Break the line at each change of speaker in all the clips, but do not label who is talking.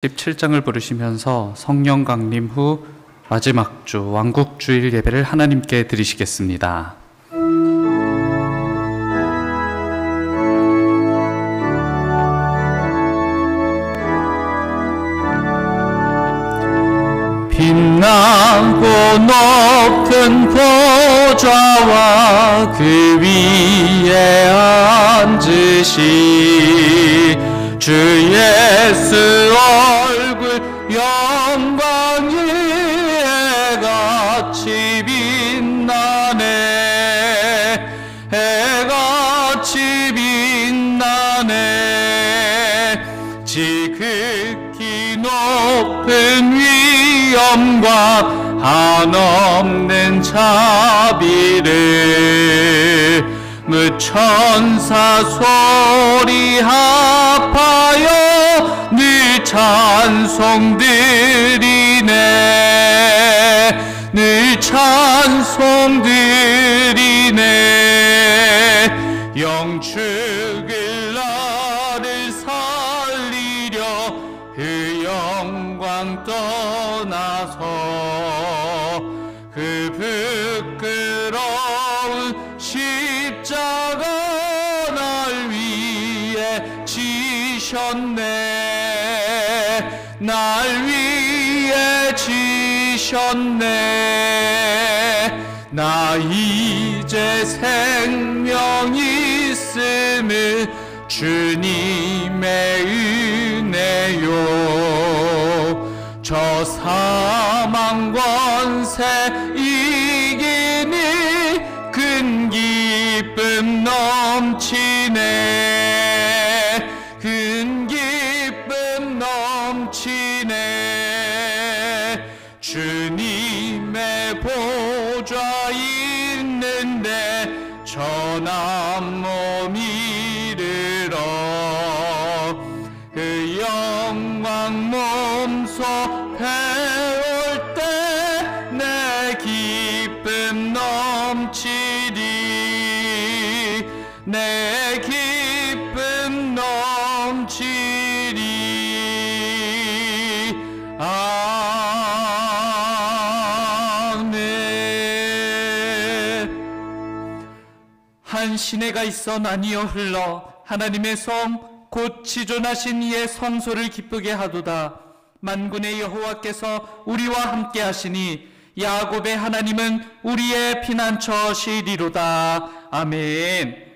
17장을 부르시면서 성령 강림 후 마지막 주 왕국주일 예배를 하나님께 드리시겠습니다. 빛나고 높은 보좌와 그 위에 앉으시 주 예수 얼굴 영광이 해같이 빛나네 해같이 빛나네 지극히 높은 위엄과 한없는 자비를 무천사 소리 합하여 늘 찬송드리네 늘 찬송드리네 영축을 나를 살리려 그 영광 떠나서 그 부끄러운 십자가 날 위해 지셨네 날 위해 지셨네 나 이제 생명 있음을 주님의 은혜요 저 사망 권세 이기니 큰 기쁨 넘치네 큰 기쁨 넘치네 주님의 보좌 있는데 전한 몸 이르러 그 영광 몸소 배울 때 내 기쁨 넘치리 내 기쁨 넘치리 아멘. 한 시내가 있어 나뉘어 흘러 하나님의 성 곧 지존하신 이의 성소를 기쁘게 하도다. 만군의 여호와께서 우리와 함께 하시니 야곱의 하나님은 우리의 피난처시리로다. 아멘.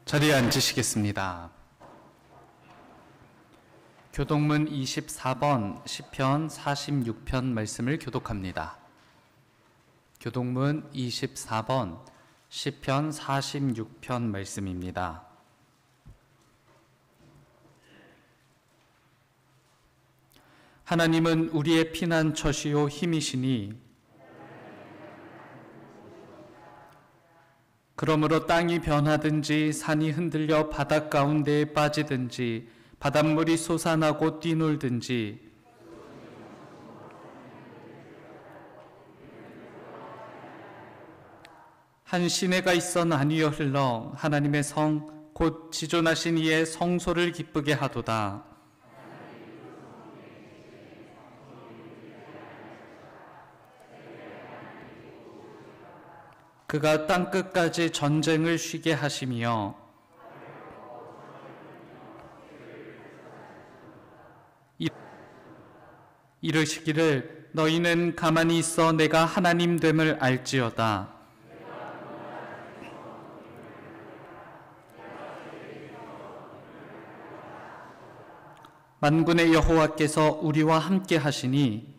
자리에 앉으시겠습니다. 교독문 24번 시편 46편 말씀을 교독합니다. 교독문 24번 시편 46편 말씀입니다. 하나님은 우리의 피난처시요 힘이시니 그러므로 땅이 변하든지 산이 흔들려 바닷 가운데에 빠지든지 바닷물이 솟아나고 뛰놀든지 한 시내가 있어 나뉘어 흘러 하나님의 성 곧 지존하신 이의 성소를 기쁘게 하도다. 그가 땅끝까지 전쟁을 쉬게 하시며 이르시기를 너희는 가만히 있어 내가 하나님 됨을 알지어다. 만군의 여호와께서 우리와 함께 하시니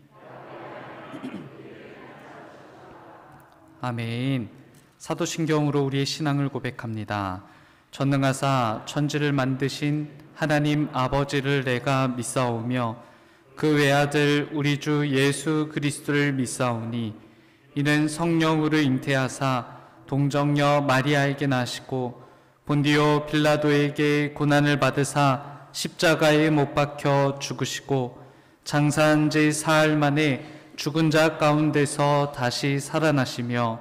아멘. 사도신경으로 우리의 신앙을 고백합니다. 전능하사 천지를 만드신 하나님 아버지를 내가 믿사오며 그 외아들 우리 주 예수 그리스도를 믿사오니 이는 성령으로 잉태하사 동정녀 마리아에게 나시고 본디오 빌라도에게 고난을 받으사 십자가에 못 박혀 죽으시고 장사한 지 사흘 만에 죽은 자 가운데서 다시 살아나시며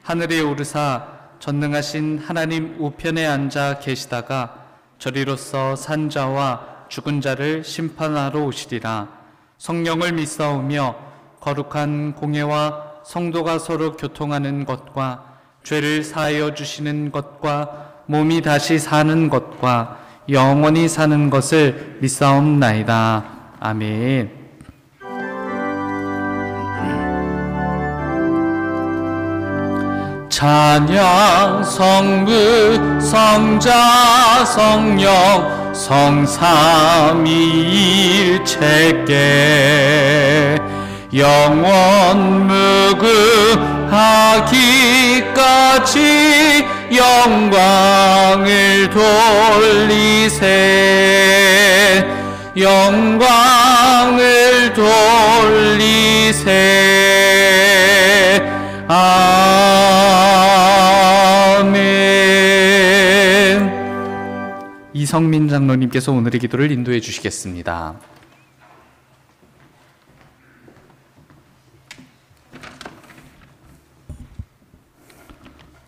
하늘에 오르사 전능하신 하나님 우편에 앉아 계시다가 저리로서 산 자와 죽은 자를 심판하러 오시리라. 성령을 믿사오며 거룩한 공예와 성도가 서로 교통하는 것과 죄를 사하여 주시는 것과 몸이 다시 사는 것과 영원히 사는 것을 믿사옵나이다. 아멘. 찬양 성부 성자 성령 성삼위일체께 영원 무궁하기까지 영광을 돌리세 영광을 돌리세 아멘. 이성민 장로님께서 오늘의 기도를 인도해 주시겠습니다.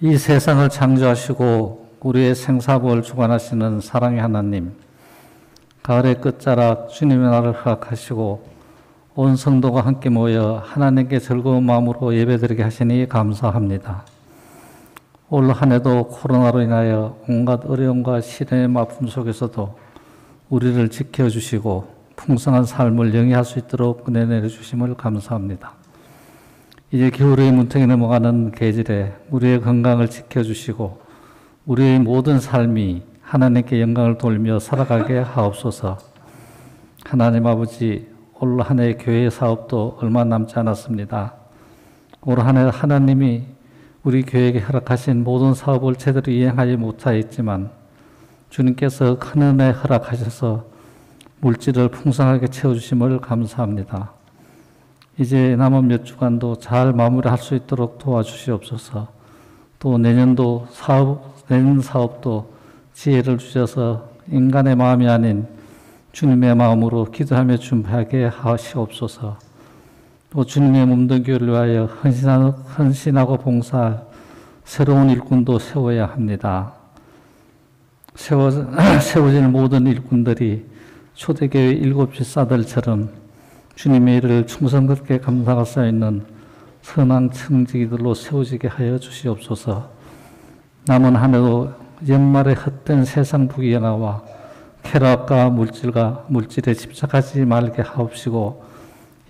이 세상을 창조하시고 우리의 생사복을 주관하시는 사랑의 하나님, 가을의 끝자락 주님의 날을 허락하시고 온 성도가 함께 모여 하나님께 즐거운 마음으로 예배드리게 하시니 감사합니다. 올 한 해도 코로나로 인하여 온갖 어려움과 시련의 아픔 속에서도 우리를 지켜주시고 풍성한 삶을 영위할 수 있도록 은혜 내려주심을 감사합니다. 이제 겨울의 문턱에 넘어가는 계절에 우리의 건강을 지켜주시고 우리의 모든 삶이 하나님께 영광을 돌며 살아가게 하옵소서. 하나님 아버지, 올 한 해 교회 사업도 얼마 남지 않았습니다. 올 한 해 하나님이 우리 교회에게 허락하신 모든 사업을 제대로 이행하지 못하였지만 주님께서 큰 은혜 허락하셔서 물질을 풍성하게 채워주심을 감사합니다. 이제 남은 몇 주간도 잘 마무리할 수 있도록 도와주시옵소서. 또 내년 사업도 지혜를 주셔서 인간의 마음이 아닌 주님의 마음으로 기도하며 준비하게 하시옵소서. 또 주님의 몸된 교회를 위하여 헌신하고 봉사할 새로운 일꾼도 세워야 합니다. 세워질 모든 일꾼들이 초대교회 7 집사들처럼 주님의 일을 충성스럽게 감당할 수 있는 선한 청지기들로 세워지게 하여 주시옵소서. 남은 한 해도 연말의 헛된 세상 부귀영화와 쾌락과 물질에 집착하지 말게 하옵시고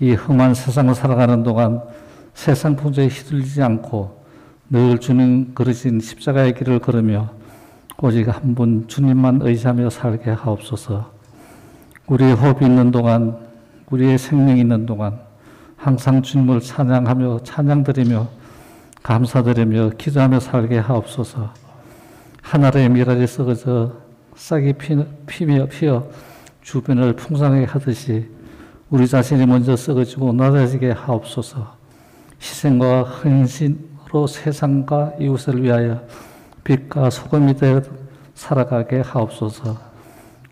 이 험한 세상을 살아가는 동안 세상 풍조에 휘둘리지 않고 늘 주님 걸으신 십자가의 길을 걸으며 오직 한 분 주님만 의지하며 살게 하옵소서. 우리의 호흡이 있는 동안 우리의 생명이 있는 동안 항상 주님을 찬양하며 찬양드리며 감사드리며 기도하며 살게 하옵소서. 하늘의 미랄이 썩어져 싹이 피어 주변을 풍성하게 하듯이 우리 자신이 먼저 썩어지고 낮아지게 하옵소서. 희생과 헌신으로 세상과 이웃을 위하여 빛과 소금이 되어 살아가게 하옵소서.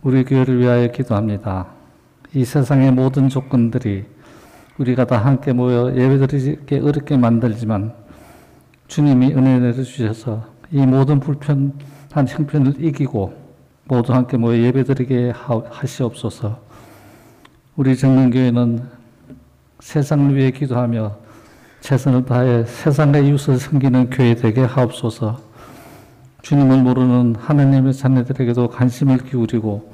우리 교회를 위하여 기도합니다. 이 세상의 모든 조건들이 우리가 다 함께 모여 예배드리기 어렵게 만들지만 주님이 은혜 내려주셔서 이 모든 불편한 형편을 이기고 모두 함께 모여 예배드리게 하시옵소서. 우리 정릉교회는 세상을 위해 기도하며 최선을 다해 세상과 이웃을 섬기는 교회 되게 하옵소서. 주님을 모르는 하나님의 자녀들에게도 관심을 기울이고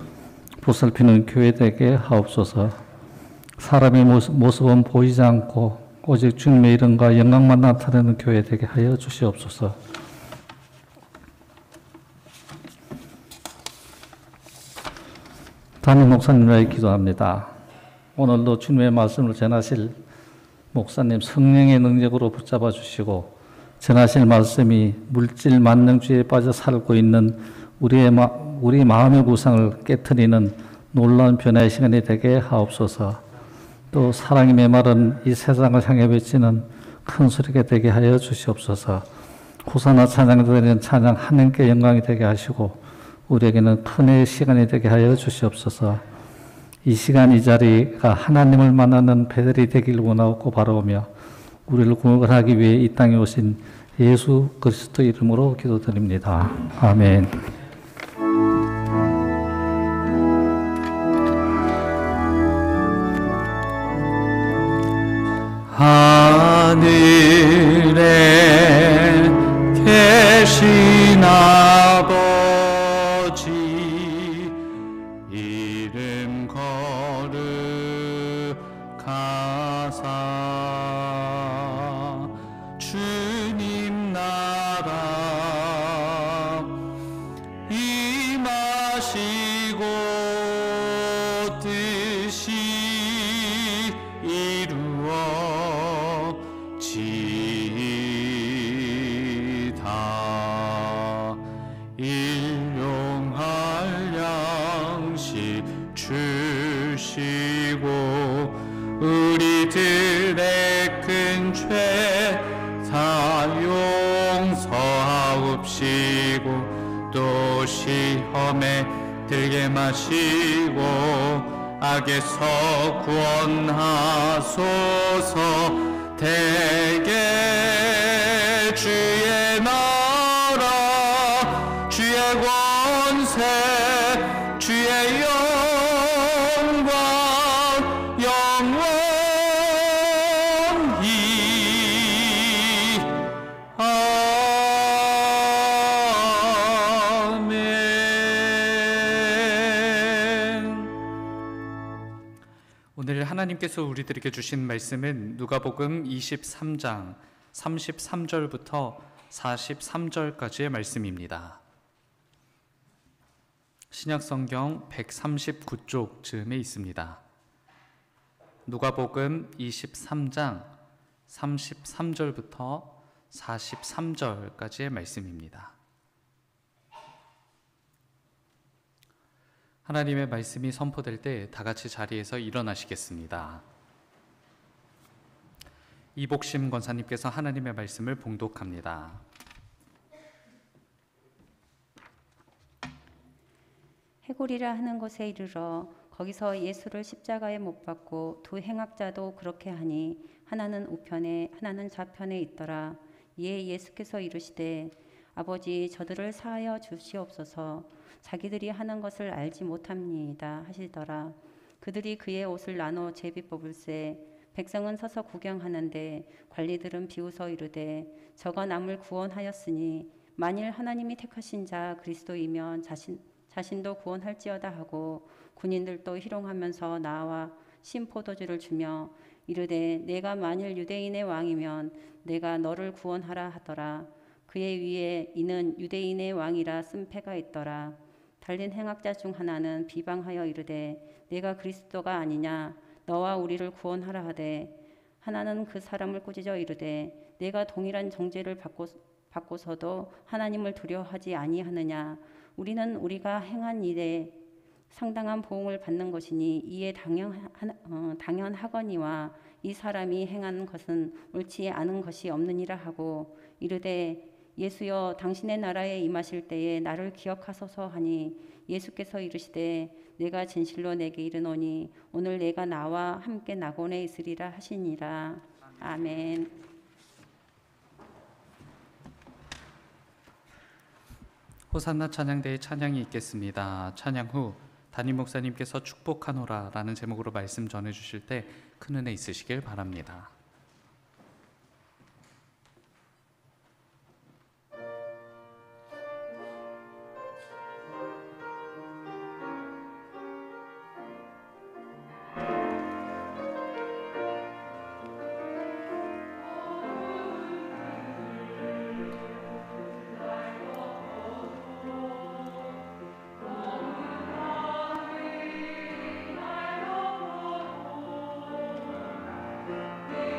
보살피는 교회 되게 하옵소서. 사람의 모습은 보이지 않고 오직 주님의 이름과 영광만 나타내는 교회 되게 하여 주시옵소서. 담임 목사님에게 기도합니다. 오늘도 주님의 말씀을 전하실 목사님 성령의 능력으로 붙잡아 주시고 전하실 말씀이 물질 만능주의에 빠져 살고 있는 우리 마음의 구상을 깨트리는 놀라운 변화의 시간이 되게 하옵소서. 또 사랑이 메마른 이 세상을 향해 외치는 큰 소리가 되게 하여 주시옵소서. 호산나 찬양드리는 찬양 하나님께 영광이 되게 하시고 우리에게는 큰의 시간이 되게 하여 주시옵소서. 이 시간 이 자리가 하나님을 만나는 배들이 되길 원하고 바라오며 우리를 구원하기 위해 이 땅에 오신 예수 그리스도 이름으로 기도드립니다. 아멘.
하늘에 계신 아버지 이름 거룩하사 주님 나라 임하시고 뜻이 이루어지이다. 일용할 양식 주시고 우리들의 큰 죄 다 용서하옵시고 또 시험에 들게 마시고 악에서 구원하소서. 대개 주의 나라 주의 권세 주의 영광 영원히 오늘 하나님께서 우리들에게 주신 말씀은 누가복음 23장 33절부터 43절까지의 말씀입니다. 신약성경 139쪽 즈음에 있습니다. 누가복음 23장 33절부터 43절까지의 말씀입니다. 하나님의 말씀이 선포될 때 다 같이 자리에서 일어나시겠습니다. 이복심 권사님께서 하나님의 말씀을 봉독합니다.
해골이라 하는 곳에 이르러 거기서 예수를 십자가에 못 박고 두 행악자도 그렇게 하니 하나는 우편에 하나는 좌편에 있더라. 이에 예수께서 이르시되 아버지 저들을 사하여 주시옵소서. 자기들이 하는 것을 알지 못합니다 하시더라. 그들이 그의 옷을 나눠 제비 뽑을새 백성은 서서 구경하는데 관리들은 비웃어 이르되 저가 남을 구원하였으니 만일 하나님이 택하신 자 그리스도이면 자신도 구원할지어다 하고 군인들도 희롱하면서 나와 신포도주를 주며 이르되 내가 만일 유대인의 왕이면 내가 너를 구원하라 하더라. 그의 위에 이는 유대인의 왕이라 쓴 패가 있더라. 달린 행악자 중 하나는 비방하여 이르되 내가 그리스도가 아니냐 너와 우리를 구원하라 하되 하나는 그 사람을 꾸짖어 이르되 내가 동일한 정죄를 받고서도 하나님을 두려워하지 아니하느냐 우리는 우리가 행한 일에 상당한 보응을 받는 것이니 이에 당연하거니와 이 사람이 행한 것은 옳지 않은 것이 없느니라 하고 이르되 예수여 당신의 나라에 임하실 때에 나를 기억하소서 하니 예수께서 이르시되 내가 진실로 내게 이르노니 오늘 내가 나와 함께 낙원에 있으리라 하시니라. 아멘.
호산나 찬양대의 찬양이 있겠습니다. 찬양 후 담임 목사님께서 축복하노라 라는 제목으로 말씀 전해주실 때 큰 은혜 있으시길 바랍니다.
네.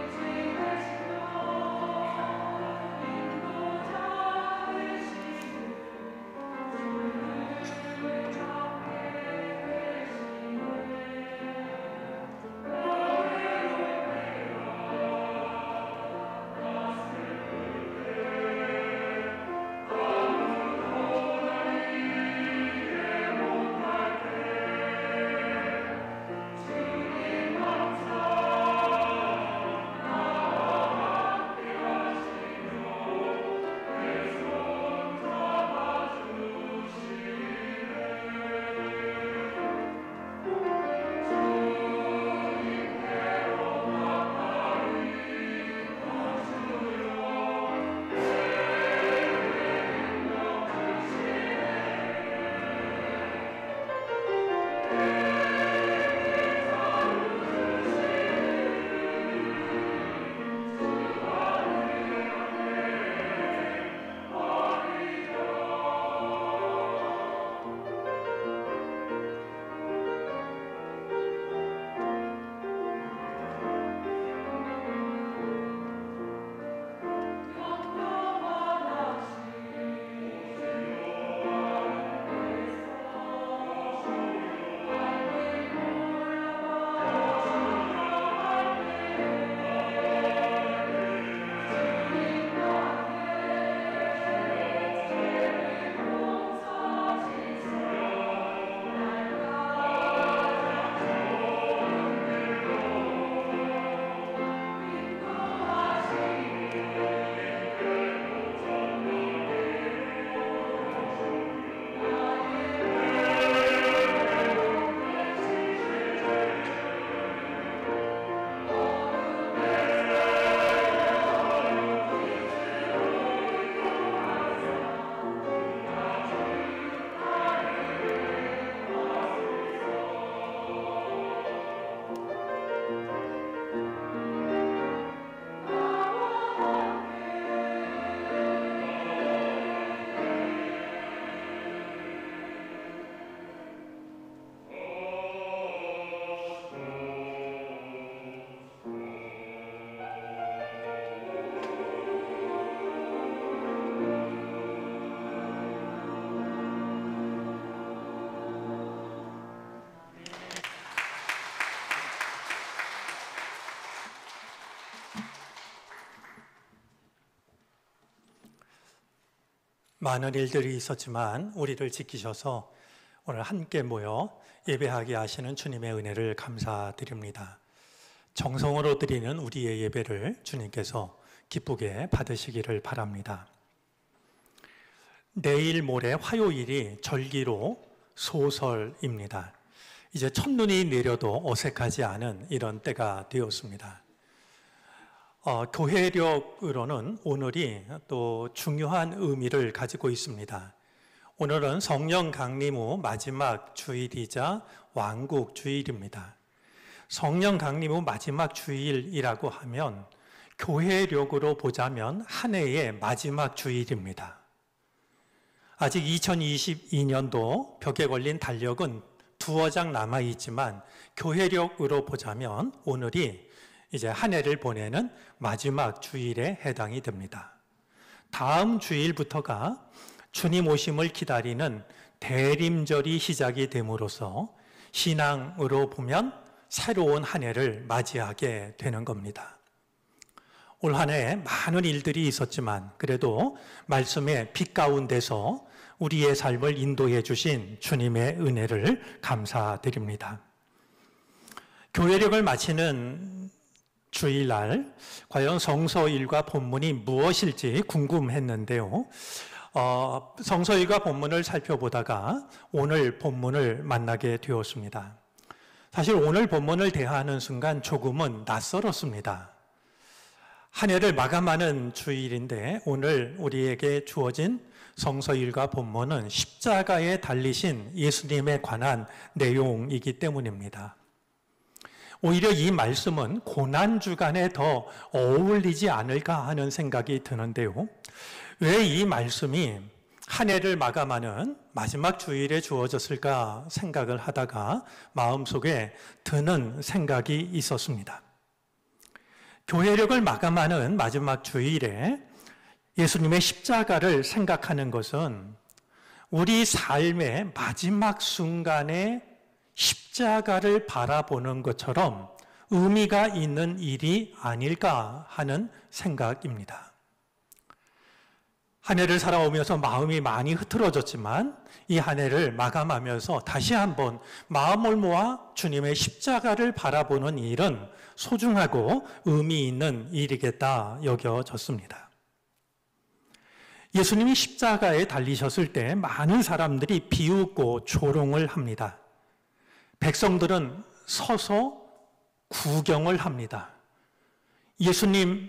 많은 일들이 있었지만 우리를 지키셔서 오늘 함께 모여 예배하게 하시는 주님의 은혜를 감사드립니다. 정성으로 드리는 우리의 예배를 주님께서 기쁘게 받으시기를 바랍니다. 내일 모레 화요일이 절기로 소설입니다. 이제 첫눈이 내려도 어색하지 않은 이런 때가 되었습니다. 교회력으로는 오늘이 또 중요한 의미를 가지고 있습니다. 오늘은 성령 강림 후 마지막 주일이자 왕국 주일입니다. 성령 강림 후 마지막 주일이라고 하면 교회력으로 보자면 한 해의 마지막 주일입니다. 아직 2022년도 벽에 걸린 달력은 두어 장 남아있지만 교회력으로 보자면 오늘이 이제 한 해를 보내는 마지막 주일에 해당이 됩니다. 다음 주일부터가 주님 오심을 기다리는 대림절이 시작이 됨으로써 신앙으로 보면 새로운 한 해를 맞이하게 되는 겁니다. 올 한 해 많은 일들이 있었지만 그래도 말씀의 빛 가운데서 우리의 삶을 인도해 주신 주님의 은혜를 감사드립니다. 교회력을 마치는 주일날 과연 성서일과 본문이 무엇일지 궁금했는데요. 성서일과 본문을 살펴보다가 오늘 본문을 만나게 되었습니다. 사실 오늘 본문을 대하는 순간 조금은 낯설었습니다. 한 해를 마감하는 주일인데 오늘 우리에게 주어진 성서일과 본문은 십자가에 달리신 예수님에 관한 내용이기 때문입니다. 오히려 이 말씀은 고난주간에 더 어울리지 않을까 하는 생각이 드는데요. 왜 이 말씀이 한 해를 마감하는 마지막 주일에 주어졌을까 생각을 하다가 마음속에 드는 생각이 있었습니다. 교회력을 마감하는 마지막 주일에 예수님의 십자가를 생각하는 것은 우리 삶의 마지막 순간에 십자가를 바라보는 것처럼 의미가 있는 일이 아닐까 하는 생각입니다. 한 해를 살아오면서 마음이 많이 흐트러졌지만 이 한 해를 마감하면서 다시 한번 마음을 모아 주님의 십자가를 바라보는 일은 소중하고 의미 있는 일이겠다 여겨졌습니다. 예수님이 십자가에 달리셨을 때 많은 사람들이 비웃고 조롱을 합니다. 백성들은 서서 구경을 합니다. 예수님이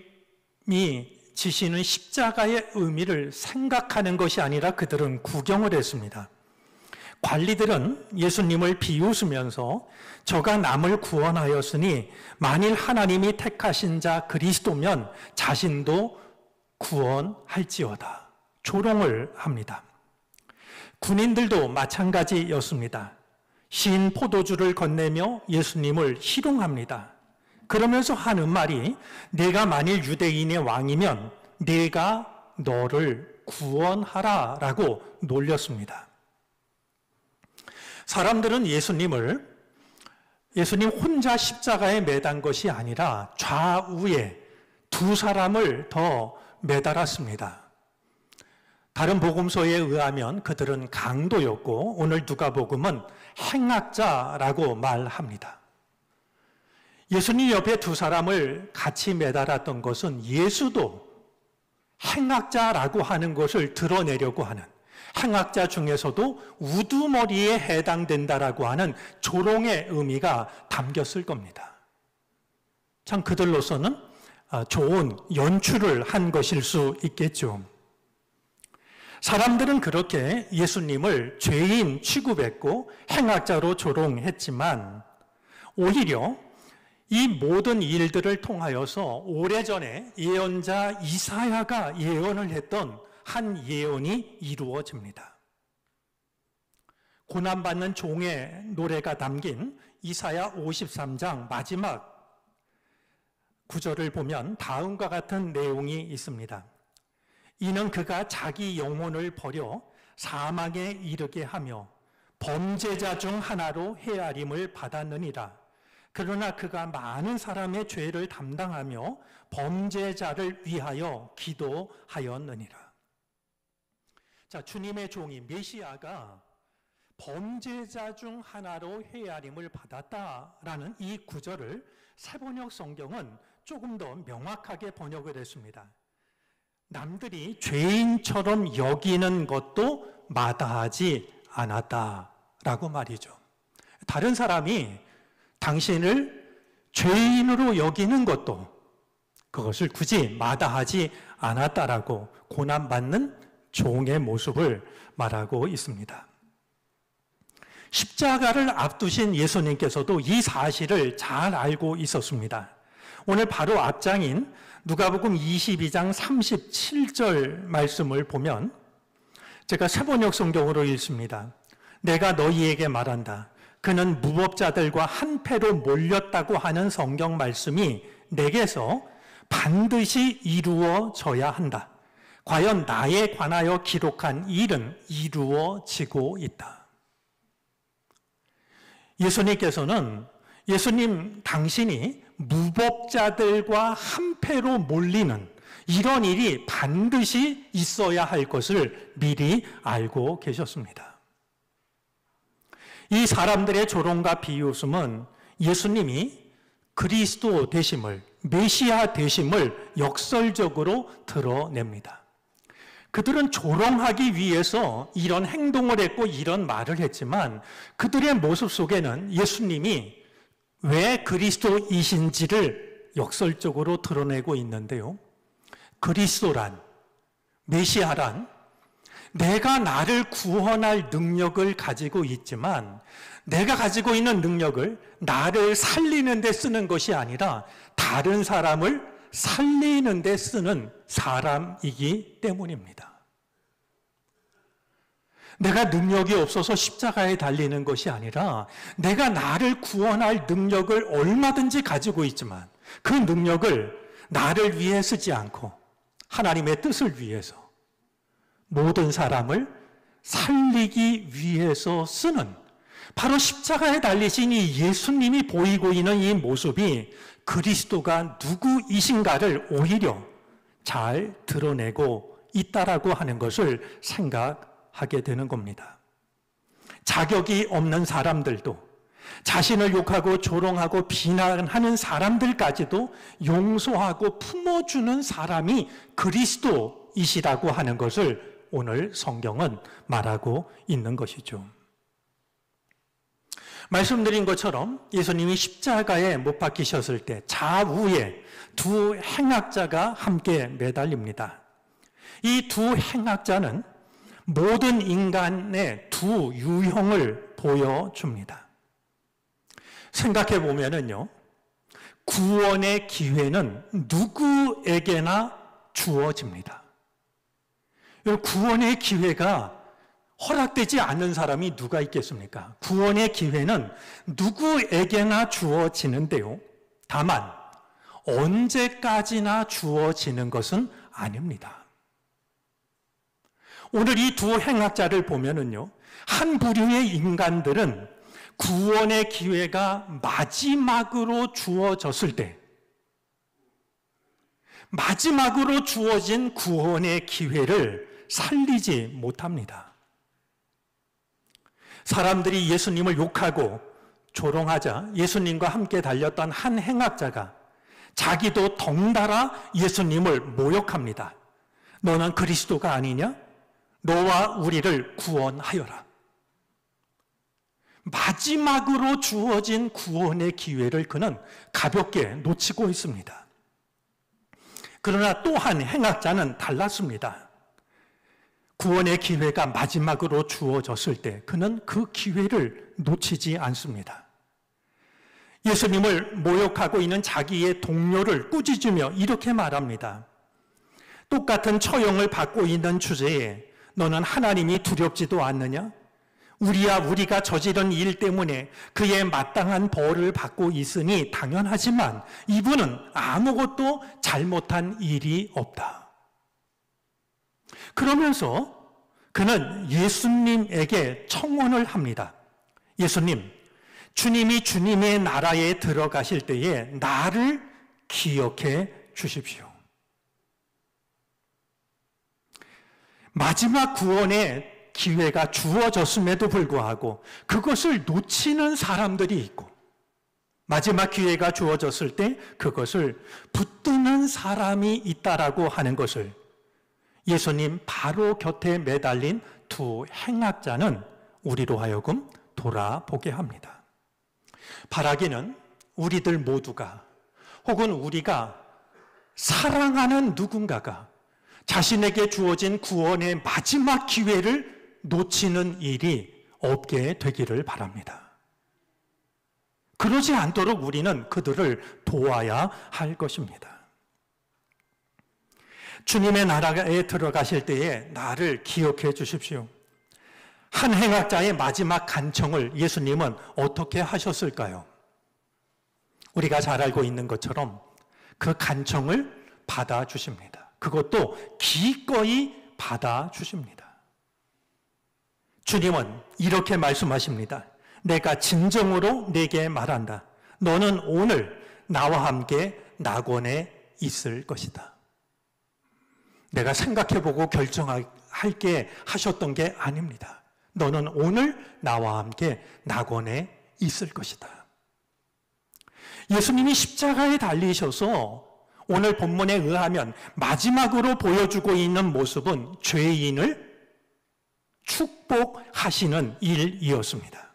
지시는 십자가의 의미를 생각하는 것이 아니라 그들은 구경을 했습니다. 관리들은 예수님을 비웃으면서 저가 남을 구원하였으니 만일 하나님이 택하신 자 그리스도면 자신도 구원할지어다. 조롱을 합니다. 군인들도 마찬가지였습니다. 신 포도주를 건네며 예수님을 희롱합니다. 그러면서 하는 말이 내가 만일 유대인의 왕이면 내가 너를 구원하라 라고 놀렸습니다. 사람들은 예수님 혼자 십자가에 매단 것이 아니라 좌우에 두 사람을 더 매달았습니다. 다른 복음서에 의하면 그들은 강도였고 오늘 누가복음은 행악자라고 말합니다. 예수님 옆에 두 사람을 같이 매달았던 것은 예수도 행악자라고 하는 것을 드러내려고 하는, 행악자 중에서도 우두머리에 해당된다라고 하는 조롱의 의미가 담겼을 겁니다. 참 그들로서는 좋은 연출을 한 것일 수 있겠죠. 사람들은 그렇게 예수님을 죄인 취급했고 행악자로 조롱했지만 오히려 이 모든 일들을 통하여서 오래전에 예언자 이사야가 예언을 했던 한 예언이 이루어집니다. 고난받는 종의 노래가 담긴 이사야 53장 마지막 구절을 보면 다음과 같은 내용이 있습니다. 이는 그가 자기 영혼을 버려 사망에 이르게 하며 범죄자 중 하나로 헤아림을 받았느니라. 그러나 그가 많은 사람의 죄를 담당하며 범죄자를 위하여 기도하였느니라. 자, 주님의 종이 메시아가 범죄자 중 하나로 헤아림을 받았다라는 이 구절을 세번역 성경은 조금 더 명확하게 번역을 했습니다. 남들이 죄인처럼 여기는 것도 마다하지 않았다라고 말이죠. 다른 사람이 당신을 죄인으로 여기는 것도 그것을 굳이 마다하지 않았다라고 고난받는 종의 모습을 말하고 있습니다. 십자가를 앞두신 예수님께서도 이 사실을 잘 알고 있었습니다. 오늘 바로 앞장인 누가복음 22장 37절 말씀을 보면 제가 세번역 성경으로 읽습니다. 내가 너희에게 말한다. 그는 무법자들과 한패로 몰렸다고 하는 성경 말씀이 내게서 반드시 이루어져야 한다. 과연 나에 관하여 기록한 일은 이루어지고 있다. 예수님 당신이 무법자들과 한패로 몰리는 이런 일이 반드시 있어야 할 것을 미리 알고 계셨습니다. 이 사람들의 조롱과 비웃음은 예수님이 그리스도 되심을, 메시아 되심을 역설적으로 드러냅니다. 그들은 조롱하기 위해서 이런 행동을 했고 이런 말을 했지만 그들의 모습 속에는 예수님이 왜 그리스도이신지를 역설적으로 드러내고 있는데요. 그리스도란, 메시아란 내가 나를 구원할 능력을 가지고 있지만 내가 가지고 있는 능력을 나를 살리는 데 쓰는 것이 아니라 다른 사람을 살리는 데 쓰는 사람이기 때문입니다. 내가 능력이 없어서 십자가에 달리는 것이 아니라 내가 나를 구원할 능력을 얼마든지 가지고 있지만 그 능력을 나를 위해 쓰지 않고 하나님의 뜻을 위해서 모든 사람을 살리기 위해서 쓰는 바로 십자가에 달리신 이 예수님이 보이고 있는 이 모습이 그리스도가 누구이신가를 오히려 잘 드러내고 있다라고 하는 것을 생각하게 되는 겁니다. 자격이 없는 사람들도 자신을 욕하고 조롱하고 비난하는 사람들까지도 용서하고 품어주는 사람이 그리스도이시라고 하는 것을 오늘 성경은 말하고 있는 것이죠. 말씀드린 것처럼 예수님이 십자가에 못 박히셨을 때 좌우에 두 행악자가 함께 매달립니다. 이 두 행악자는 모든 인간의 두 유형을 보여줍니다. 생각해 보면은요, 구원의 기회는 누구에게나 주어집니다. 구원의 기회가 허락되지 않는 사람이 누가 있겠습니까? 구원의 기회는 누구에게나 주어지는데요. 다만 언제까지나 주어지는 것은 아닙니다. 오늘 이 두 행악자를 보면은요, 한 부류의 인간들은 구원의 기회가 마지막으로 주어졌을 때, 마지막으로 주어진 구원의 기회를 살리지 못합니다. 사람들이 예수님을 욕하고 조롱하자 예수님과 함께 달렸던 한 행악자가 자기도 덩달아 예수님을 모욕합니다. 너는 그리스도가 아니냐? 너와 우리를 구원하여라. 마지막으로 주어진 구원의 기회를 그는 가볍게 놓치고 있습니다. 그러나 또 한 행악자는 달랐습니다. 구원의 기회가 마지막으로 주어졌을 때 그는 그 기회를 놓치지 않습니다. 예수님을 모욕하고 있는 자기의 동료를 꾸짖으며 이렇게 말합니다. 똑같은 처형을 받고 있는 주제에 너는 하나님이 두렵지도 않느냐? 우리가 저지른 일 때문에 그의 마땅한 벌을 받고 있으니 당연하지만 이분은 아무것도 잘못한 일이 없다. 그러면서 그는 예수님에게 청원을 합니다. 예수님, 주님이 주님의 나라에 들어가실 때에 나를 기억해 주십시오. 마지막 구원의 기회가 주어졌음에도 불구하고 그것을 놓치는 사람들이 있고, 마지막 기회가 주어졌을 때 그것을 붙드는 사람이 있다라고 하는 것을 예수님 바로 곁에 매달린 두 행악자는 우리로 하여금 돌아보게 합니다. 바라기는 우리들 모두가, 혹은 우리가 사랑하는 누군가가 자신에게 주어진 구원의 마지막 기회를 놓치는 일이 없게 되기를 바랍니다. 그러지 않도록 우리는 그들을 도와야 할 것입니다. 주님의 나라에 들어가실 때에 나를 기억해 주십시오. 한 행악자의 마지막 간청을 예수님은 어떻게 하셨을까요? 우리가 잘 알고 있는 것처럼 그 간청을 받아주십니다. 그것도 기꺼이 받아주십니다. 주님은 이렇게 말씀하십니다. 내가 진정으로 내게 말한다. 너는 오늘 나와 함께 낙원에 있을 것이다. 내가 생각해보고 결정할게 하셨던 게 아닙니다. 너는 오늘 나와 함께 낙원에 있을 것이다. 예수님이 십자가에 달리셔서 오늘 본문에 의하면 마지막으로 보여주고 있는 모습은 죄인을 축복하시는 일이었습니다.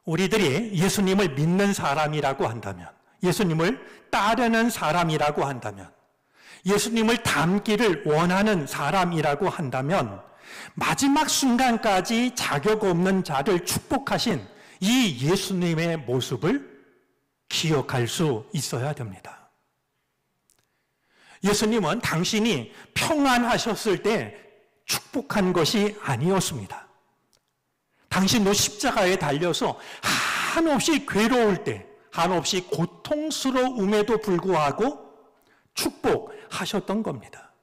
우리들이 예수님을 믿는 사람이라고 한다면, 예수님을 따르는 사람이라고 한다면, 예수님을 닮기를 원하는 사람이라고 한다면 마지막 순간까지 자격 없는 자를 축복하신 이 예수님의 모습을 기억할 수 있어야 됩니다. 예수님은 당신이 평안하셨을 때 축복한 것이 아니었습니다. 당신도 십자가에 달려서 한없이 괴로울 때, 한없이 고통스러움에도 불구하고 축복하셨던 겁니다.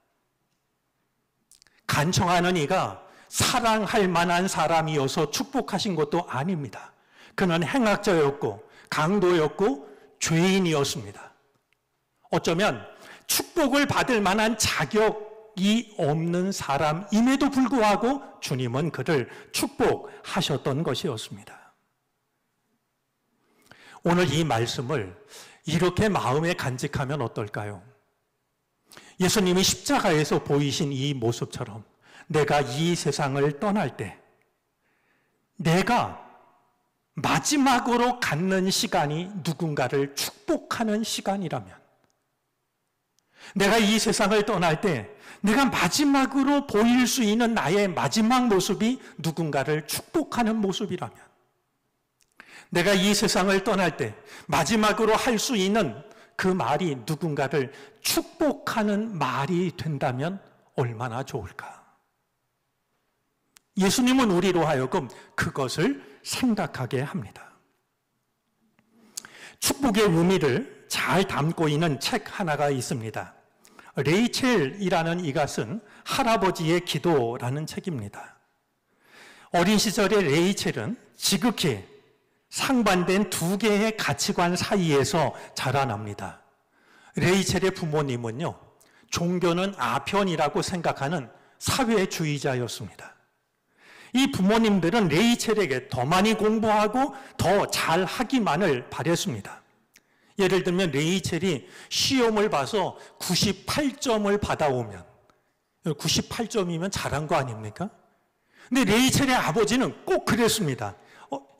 간청하는 이가 사랑할 만한 사람이어서 축복하신 것도 아닙니다. 그는 행악자였고 강도였고 죄인이었습니다. 어쩌면 축복을 받을 만한 자격이 없는 사람임에도 불구하고 주님은 그를 축복하셨던 것이었습니다. 오늘 이 말씀을 이렇게 마음에 간직하면 어떨까요? 예수님이 십자가에서 보이신 이 모습처럼 내가 이 세상을 떠날 때 내가 마지막으로 갖는 시간이 누군가를 축복하는 시간이라면, 내가 이 세상을 떠날 때 내가 마지막으로 보일 수 있는 나의 마지막 모습이 누군가를 축복하는 모습이라면, 내가 이 세상을 떠날 때 마지막으로 할 수 있는 그 말이 누군가를 축복하는 말이 된다면 얼마나 좋을까? 예수님은 우리로 하여금 그것을 생각하게 합니다. 축복의 의미를 잘 담고 있는 책 하나가 있습니다. 레이첼이라는 이가 쓴 할아버지의 기도라는 책입니다. 어린 시절의 레이첼은 지극히 상반된 두 개의 가치관 사이에서 자라납니다. 레이첼의 부모님은요, 종교는 아편이라고 생각하는 사회주의자였습니다. 이 부모님들은 레이첼에게 더 많이 공부하고 더 잘하기만을 바랬습니다. 예를 들면 레이첼이 시험을 봐서 98점을 받아오면, 98점이면 잘한 거 아닙니까? 근데 레이첼의 아버지는 꼭 그랬습니다.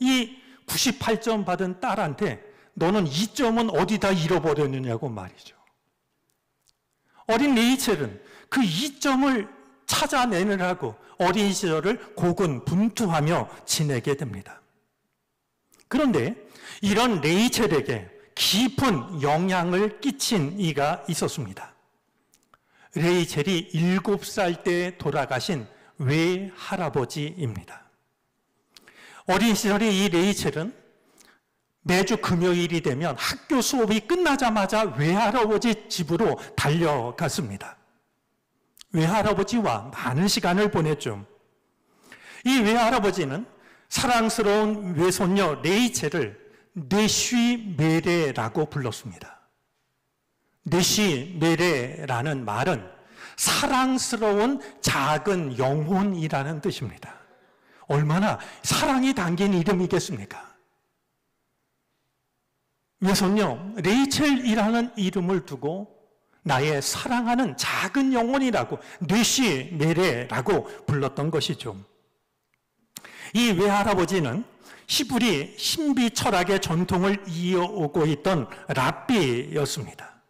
이 98점 받은 딸한테 너는 2점은 어디다 잃어버렸느냐고 말이죠. 어린 레이첼은 그 2점을 찾아내느라고 어린 시절을 고군분투하며 지내게 됩니다. 그런데 이런 레이첼에게 깊은 영향을 끼친 이가 있었습니다. 레이첼이 7살 때 돌아가신 외할아버지입니다. 어린 시절에 이 레이첼은 매주 금요일이 되면 학교 수업이 끝나자마자 외할아버지 집으로 달려갔습니다. 외할아버지와 많은 시간을 보냈죠. 이 외할아버지는 사랑스러운 외손녀 레이첼을 네쉬 메레라고 불렀습니다. 네쉬 메레라는 말은 사랑스러운 작은 영혼이라는 뜻입니다. 얼마나 사랑이 담긴 이름이겠습니까? 왜?선요, 레이첼이라는 이름을 두고 나의 사랑하는 작은 영혼이라고, 뇌시 메레라고 불렀던 것이죠. 이 외할아버지는 히브리 신비 철학의 전통을 이어오고 있던 랍비였습니다.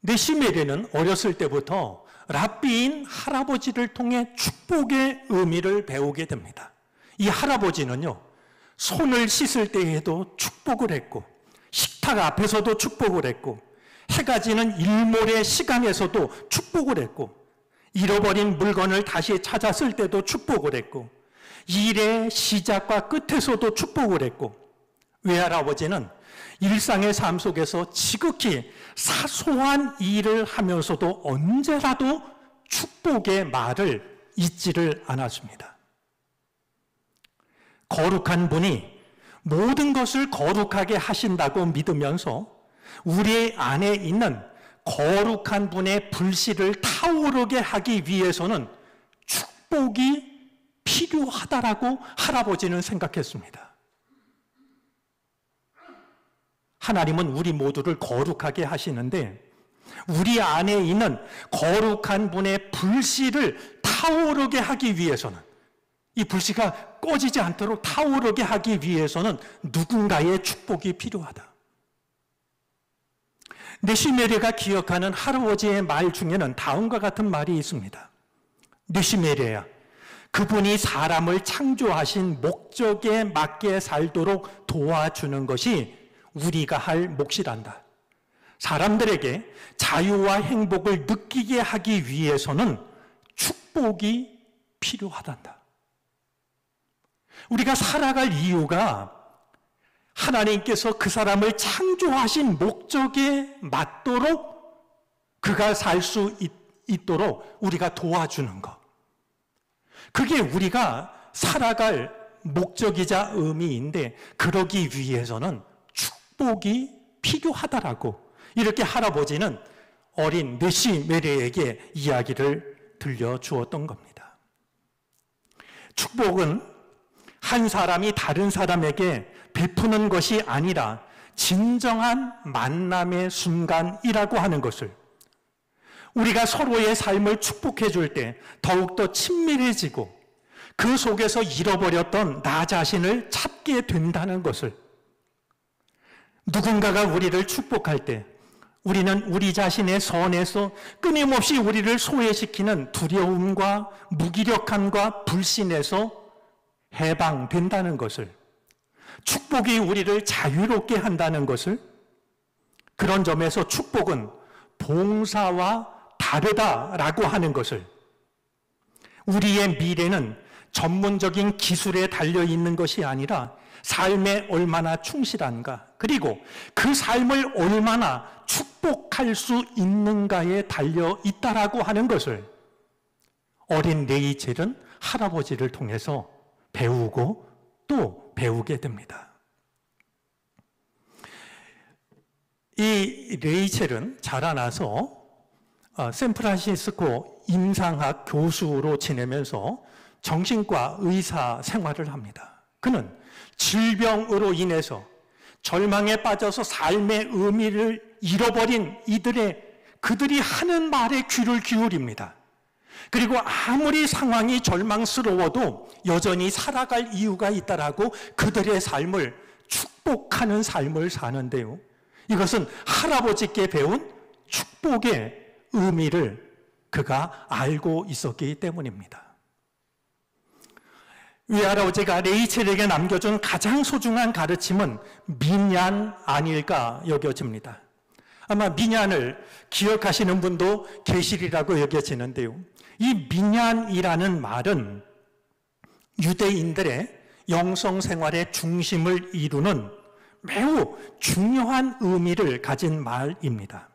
뇌시 메레는 어렸을 때부터 랍비인 할아버지를 통해 축복의 의미를 배우게 됩니다. 이 할아버지는요, 손을 씻을 때에도 축복을 했고, 식탁 앞에서도 축복을 했고, 해가 지는 일몰의 시간에서도 축복을 했고, 잃어버린 물건을 다시 찾았을 때도 축복을 했고, 일의 시작과 끝에서도 축복을 했고, 외할아버지는 일상의 삶 속에서 지극히 사소한 일을 하면서도 언제라도 축복의 말을 잊지를 않았습니다. 거룩한 분이 모든 것을 거룩하게 하신다고 믿으면서 우리 안에 있는 거룩한 분의 불씨를 타오르게 하기 위해서는 축복이 필요하다라고 할아버지는 생각했습니다. 하나님은 우리 모두를 거룩하게 하시는데 우리 안에 있는 거룩한 분의 불씨를 타오르게 하기 위해서는, 이 불씨가 꺼지지 않도록 타오르게 하기 위해서는 누군가의 축복이 필요하다. 뇌시메레가 기억하는 할아버지의 말 중에는 다음과 같은 말이 있습니다. 뇌시메레야, 그분이 사람을 창조하신 목적에 맞게 살도록 도와주는 것이 우리가 할 몫이란다. 사람들에게 자유와 행복을 느끼게 하기 위해서는 축복이 필요하단다. 우리가 살아갈 이유가 하나님께서 그 사람을 창조하신 목적에 맞도록 그가 살 수 있도록 우리가 도와주는 것. 그게 우리가 살아갈 목적이자 의미인데, 그러기 위해서는 축복이 필요하다라고 이렇게 할아버지는 어린 뇌시 메레에게 이야기를 들려주었던 겁니다. 축복은 한 사람이 다른 사람에게 베푸는 것이 아니라 진정한 만남의 순간이라고 하는 것을, 우리가 서로의 삶을 축복해 줄 때 더욱더 친밀해지고 그 속에서 잃어버렸던 나 자신을 찾게 된다는 것을, 누군가가 우리를 축복할 때 우리는 우리 자신의 선에서 끊임없이 우리를 소외시키는 두려움과 무기력함과 불신에서 해방된다는 것을, 축복이 우리를 자유롭게 한다는 것을, 그런 점에서 축복은 봉사와 다르다라고 하는 것을, 우리의 미래는 전문적인 기술에 달려있는 것이 아니라 삶에 얼마나 충실한가, 그리고 그 삶을 얼마나 축복할 수 있는가에 달려있다라고 하는 것을 어린 레이첼은 할아버지를 통해서 배우고 또 배우게 됩니다. 이 레이첼은 자라나서 샌프란시스코 임상학 교수로 지내면서 정신과 의사 생활을 합니다. 그는 질병으로 인해서 절망에 빠져서 삶의 의미를 잃어버린 그들이 하는 말에 귀를 기울입니다. 그리고 아무리 상황이 절망스러워도 여전히 살아갈 이유가 있다라고 그들의 삶을 축복하는 삶을 사는데요. 이것은 할아버지께 배운 축복의 의미를 그가 알고 있었기 때문입니다. 외할아버지가 레이첼에게 남겨준 가장 소중한 가르침은 민얀 아닐까 여겨집니다. 아마 민얀을 기억하시는 분도 계시리라고 여겨지는데요. 이 민얀이라는 말은 유대인들의 영성 생활의 중심을 이루는 매우 중요한 의미를 가진 말입니다.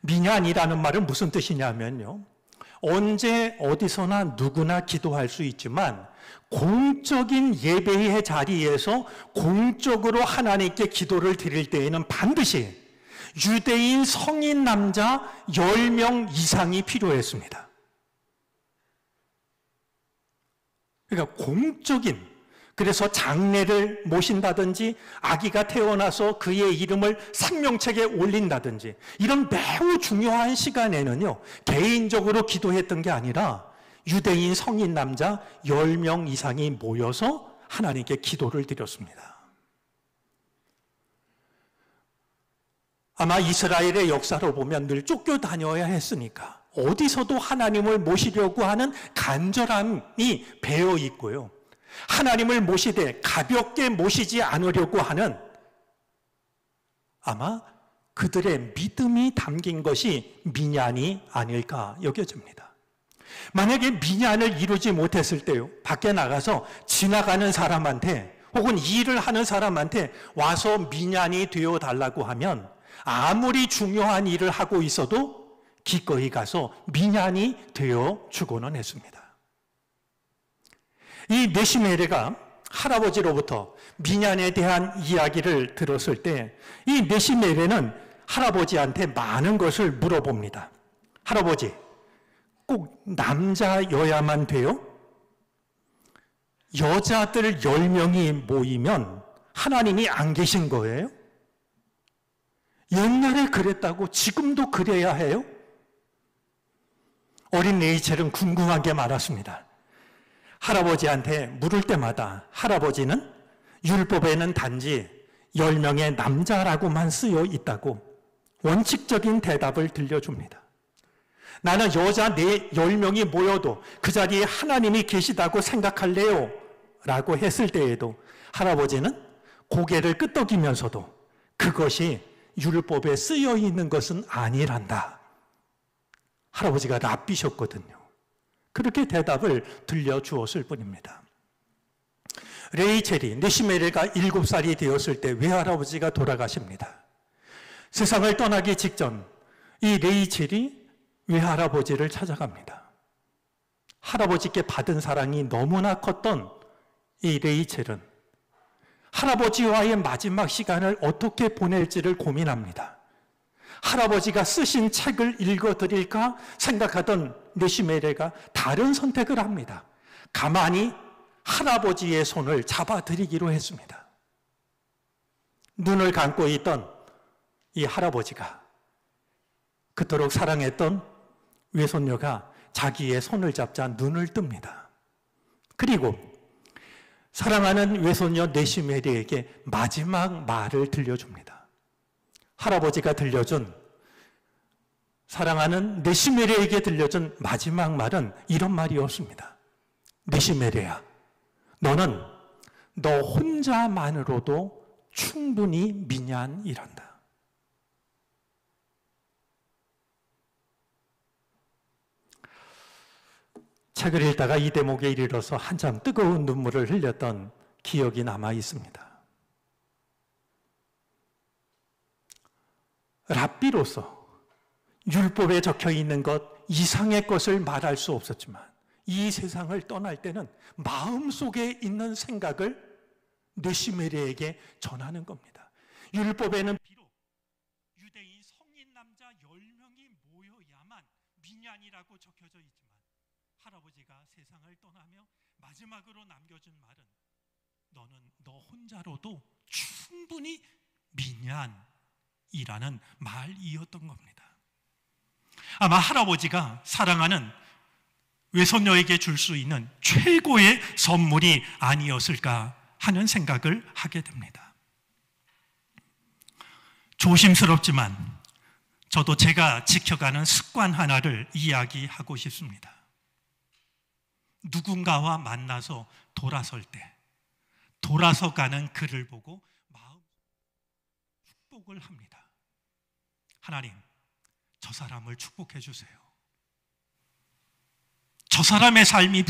민얀이라는 말은 무슨 뜻이냐면요, 언제 어디서나 누구나 기도할 수 있지만 공적인 예배의 자리에서 공적으로 하나님께 기도를 드릴 때에는 반드시 유대인 성인 남자 10명 이상이 필요했습니다. 그러니까 공적인, 그래서 장례를 모신다든지 아기가 태어나서 그의 이름을 생명책에 올린다든지 이런 매우 중요한 시간에는요, 개인적으로 기도했던 게 아니라 유대인 성인 남자 10명 이상이 모여서 하나님께 기도를 드렸습니다. 아마 이스라엘의 역사로 보면 늘 쫓겨다녀야 했으니까 어디서도 하나님을 모시려고 하는 간절함이 배어 있고요. 하나님을 모시되 가볍게 모시지 않으려고 하는 아마 그들의 믿음이 담긴 것이 민ян이 아닐까 여겨집니다. 만약에 민ян을 이루지 못했을 때요, 밖에 나가서 지나가는 사람한테 혹은 일을 하는 사람한테 와서 민ян이 되어 달라고 하면 아무리 중요한 일을 하고 있어도 기꺼이 가서 민ян이 되어 주고는 했습니다. 이 네시메레가 할아버지로부터 민ян에 대한 이야기를 들었을 때 이 네시메레는 할아버지한테 많은 것을 물어봅니다. 할아버지, 꼭 남자여야만 돼요? 여자들 10명이 모이면 하나님이 안 계신 거예요? 옛날에 그랬다고 지금도 그래야 해요? 어린 레이첼은 궁금한 게 많았습니다. 할아버지한테 물을 때마다 할아버지는 율법에는 단지 10명의 남자라고만 쓰여 있다고 원칙적인 대답을 들려줍니다. 나는 여자 10명이 모여도 그 자리에 하나님이 계시다고 생각할래요 라고 했을 때에도 할아버지는 고개를 끄덕이면서도 그것이 율법에 쓰여 있는 것은 아니란다. 할아버지가 랍비셨거든요. 그렇게 대답을 들려주었을 뿐입니다. 레이첼이 네시메레가 7살이 되었을 때 외할아버지가 돌아가십니다. 세상을 떠나기 직전 이 레이첼이 외할아버지를 찾아갑니다. 할아버지께 받은 사랑이 너무나 컸던 이 레이첼은 할아버지와의 마지막 시간을 어떻게 보낼지를 고민합니다. 할아버지가 쓰신 책을 읽어드릴까 생각하던 네시메레가 다른 선택을 합니다. 가만히 할아버지의 손을 잡아드리기로 했습니다. 눈을 감고 있던 이 할아버지가 그토록 사랑했던 외손녀가 자기의 손을 잡자 눈을 뜹니다. 그리고 사랑하는 외손녀 네시메레에게 마지막 말을 들려줍니다. 할아버지가 들려준, 사랑하는 네시메레에게 들려준 마지막 말은 이런 말이었습니다. 네시메레야, 너는 너 혼자만으로도 충분히 민ян이란다. 책을 읽다가 이 대목에 이르러서 한참 뜨거운 눈물을 흘렸던 기억이 남아 있습니다. 랍비로서 율법에 적혀 있는 것 이상의 것을 말할 수 없었지만 이 세상을 떠날 때는 마음속에 있는 생각을 네시메레에게 전하는 겁니다. 율법에는 비록 유대인 성인 남자 10명이 모여야만 민ян이라고 적혀져 있지만 할아버지가 세상을 떠나며 마지막으로 남겨준 말은 너는 너 혼자로도 충분히 민ян이라는 말이었던 겁니다. 아마 할아버지가 사랑하는 외손녀에게 줄 수 있는 최고의 선물이 아니었을까 하는 생각을 하게 됩니다. 조심스럽지만 저도 제가 지켜가는 습관 하나를 이야기하고 싶습니다. 누군가와 만나서 돌아설 때 돌아서 가는 그를 보고 마음 축복을 합니다. 하나님, 저 사람을 축복해 주세요. 저 사람의 삶이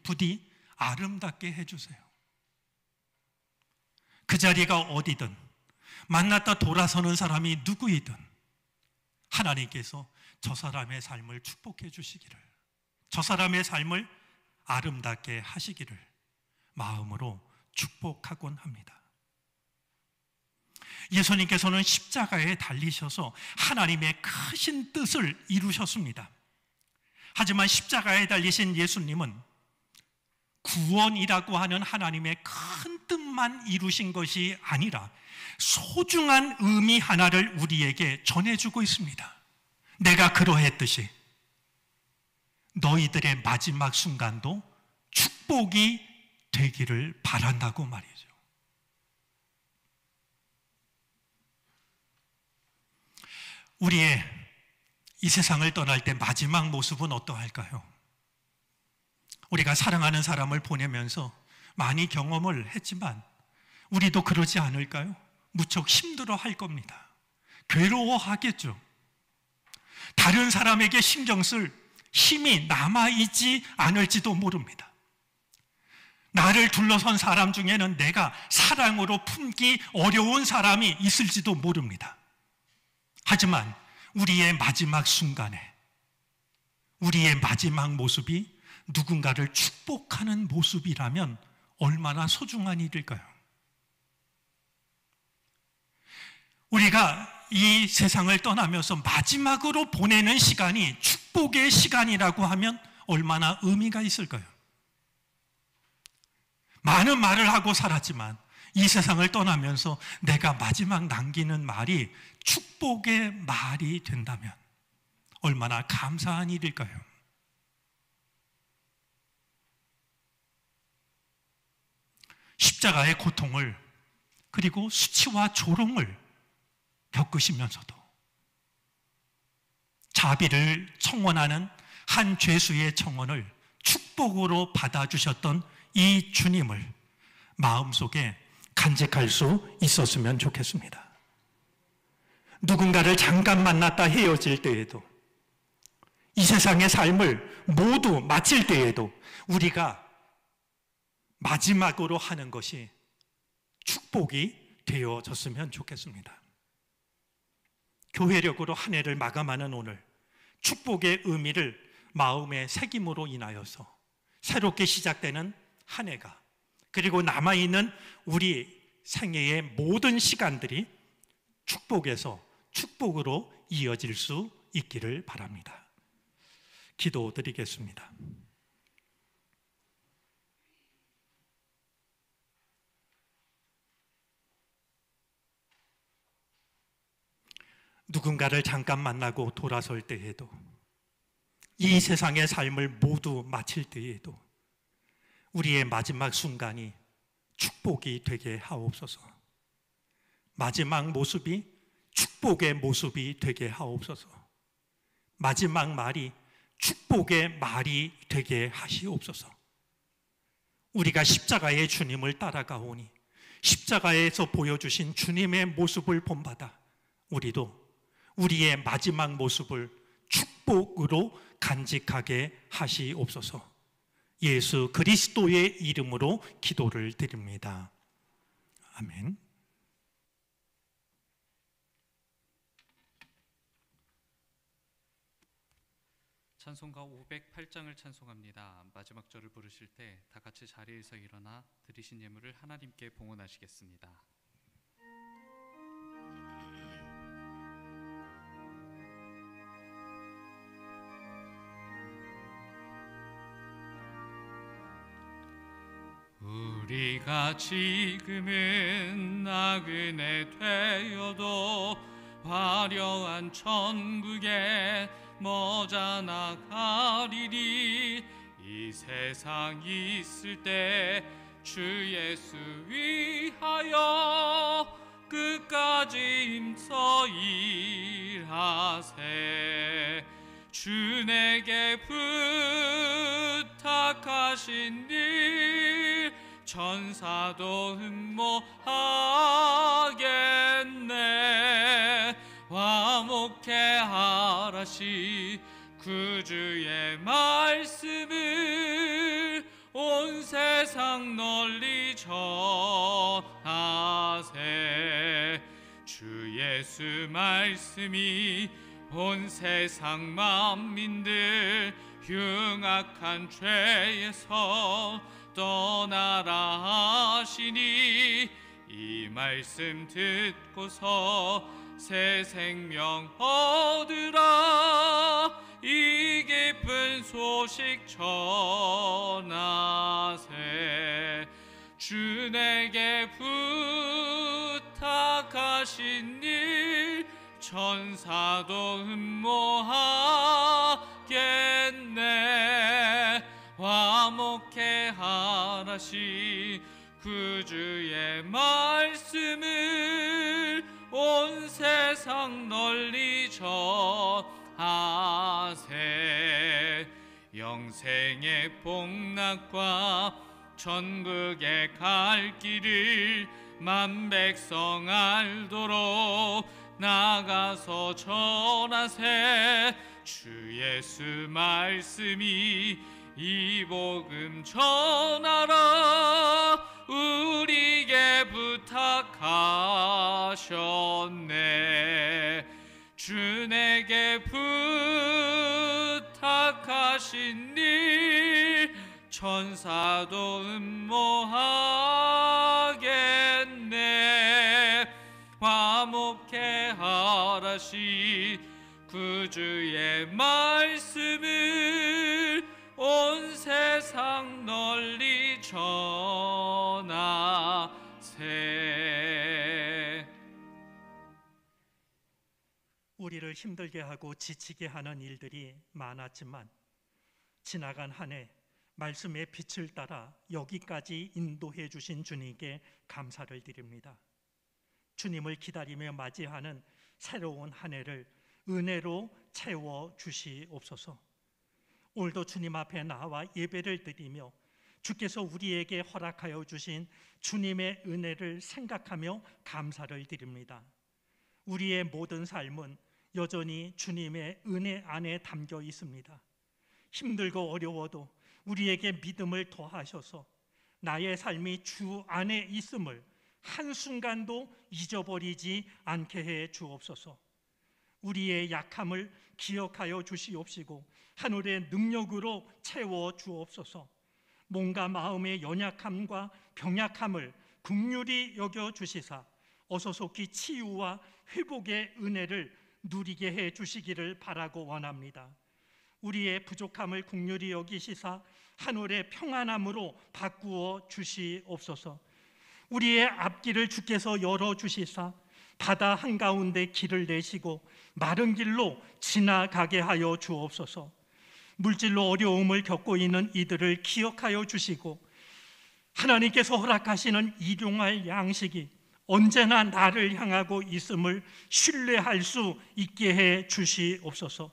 부디 아름답게 해주세요. 그 자리가 어디든 만났다 돌아서는 사람이 누구이든 하나님께서 저 사람의 삶을 축복해 주시기를, 저 사람의 삶을 아름답게 하시기를 마음으로 축복하곤 합니다. 예수님께서는 십자가에 달리셔서 하나님의 크신 뜻을 이루셨습니다. 하지만 십자가에 달리신 예수님은 구원이라고 하는 하나님의 큰 뜻만 이루신 것이 아니라 소중한 의미 하나를 우리에게 전해주고 있습니다. 내가 그러했듯이 너희들의 마지막 순간도 축복이 되기를 바란다고 말이죠. 우리의 이 세상을 떠날 때 마지막 모습은 어떠할까요? 우리가 사랑하는 사람을 보내면서 많이 경험을 했지만 우리도 그러지 않을까요? 무척 힘들어 할 겁니다. 괴로워하겠죠. 다른 사람에게 신경 쓸 힘이 남아있지 않을지도 모릅니다. 나를 둘러선 사람 중에는 내가 사랑으로 품기 어려운 사람이 있을지도 모릅니다. 하지만 우리의 마지막 순간에 우리의 마지막 모습이 누군가를 축복하는 모습이라면 얼마나 소중한 일일까요? 우리가 이 세상을 떠나면서 마지막으로 보내는 시간이 축복의 시간이라고 하면 얼마나 의미가 있을까요? 많은 말을 하고 살았지만 이 세상을 떠나면서 내가 마지막 남기는 말이 축복의 말이 된다면 얼마나 감사한 일일까요? 십자가의 고통을 그리고 수치와 조롱을 겪으시면서도 자비를 청원하는 한 죄수의 청원을 축복으로 받아주셨던 이 주님을 마음속에 간직할 수 있었으면 좋겠습니다. 누군가를 잠깐 만났다 헤어질 때에도, 이 세상의 삶을 모두 마칠 때에도 우리가 마지막으로 하는 것이 축복이 되어졌으면 좋겠습니다. 교회력으로 한 해를 마감하는 오늘, 축복의 의미를 마음의 새김으로 인하여서 새롭게 시작되는 한 해가, 그리고 남아있는 우리 생애의 모든 시간들이 축복에서 축복으로 이어질 수 있기를 바랍니다. 기도드리겠습니다. 누군가를 잠깐 만나고 돌아설 때에도, 이 세상의 삶을 모두 마칠 때에도 우리의 마지막 순간이 축복이 되게 하옵소서. 마지막 모습이 축복의 모습이 되게 하옵소서. 마지막 말이 축복의 말이 되게 하시옵소서. 우리가 십자가의 주님을 따라가오니 십자가에서 보여주신 주님의 모습을 본받아 우리도 우리의 마지막 모습을 축복으로 간직하게 하시옵소서. 예수 그리스도의 이름으로 기도를 드립니다. 아멘.
찬송가 508장을 찬송합니다. 마지막 절을 부르실 때 다 같이 자리에서 일어나 드리신 예물을 하나님께 봉헌하시겠습니다. 우리가 지금은 나그네 되어도 화려한 천국에 머자 나가리리. 이 세상 있을 때 주 예수 위하여 끝까지 힘써 일하세. 주 내게 부탁하신 일 천사도 흠모하겠네. 화목해하라시 구주의 말씀을 온 세상 널리 전하세. 주 예수 말씀이 온 세상 만민들 흉악한 죄에서 떠나라 하시니 이 말씀 듣고서 새 생명 얻으라. 이 깊은 소식 전하세. 주 내게 부탁하신 일 천사도 흠모하겠네. 화목해 하라시 구주의 말씀을 온 세상 널리 전하세. 영생의 복락과 천국에 갈 길을 만 백성 알도록 나가서 전하세. 주 예수 말씀이 이 복음 전하라. 우리에게 부탁하셨네. 주 내게 부탁하신 일 천사도 흠모하겠네. 화목해 하라시 구주의 말씀을 온 세상 널리 전하세.
우리를 힘들게 하고 지치게 하는 일들이 많았지만 지나간 한 해 말씀의 빛을 따라 여기까지 인도해 주신 주님께 감사를 드립니다. 주님을 기다리며 맞이하는 새로운 한 해를 은혜로 채워 주시옵소서. 오늘도 주님 앞에 나와 예배를 드리며 주께서 우리에게 허락하여 주신 주님의 은혜를 생각하며 감사를 드립니다. 우리의 모든 삶은 여전히 주님의 은혜 안에 담겨 있습니다. 힘들고 어려워도 우리에게 믿음을 더하셔서 나의 삶이 주 안에 있음을 한순간도 잊어버리지 않게 해 주옵소서. 우리의 약함을 기억하여 주시옵시고 하늘의 능력으로 채워 주옵소서. 몸과 마음의 연약함과 병약함을 긍휼히 여겨 주시사 어서 속히 치유와 회복의 은혜를 누리게 해 주시기를 바라고 원합니다. 우리의 부족함을 긍휼히 여기시사 하늘의 평안함으로 바꾸어 주시옵소서. 우리의 앞길을 주께서 열어주시사 바다 한가운데 길을 내시고 마른 길로 지나가게 하여 주옵소서. 물질로 어려움을 겪고 있는 이들을 기억하여 주시고 하나님께서 허락하시는 일용할 양식이 언제나 나를 향하고 있음을 신뢰할 수 있게 해 주시옵소서.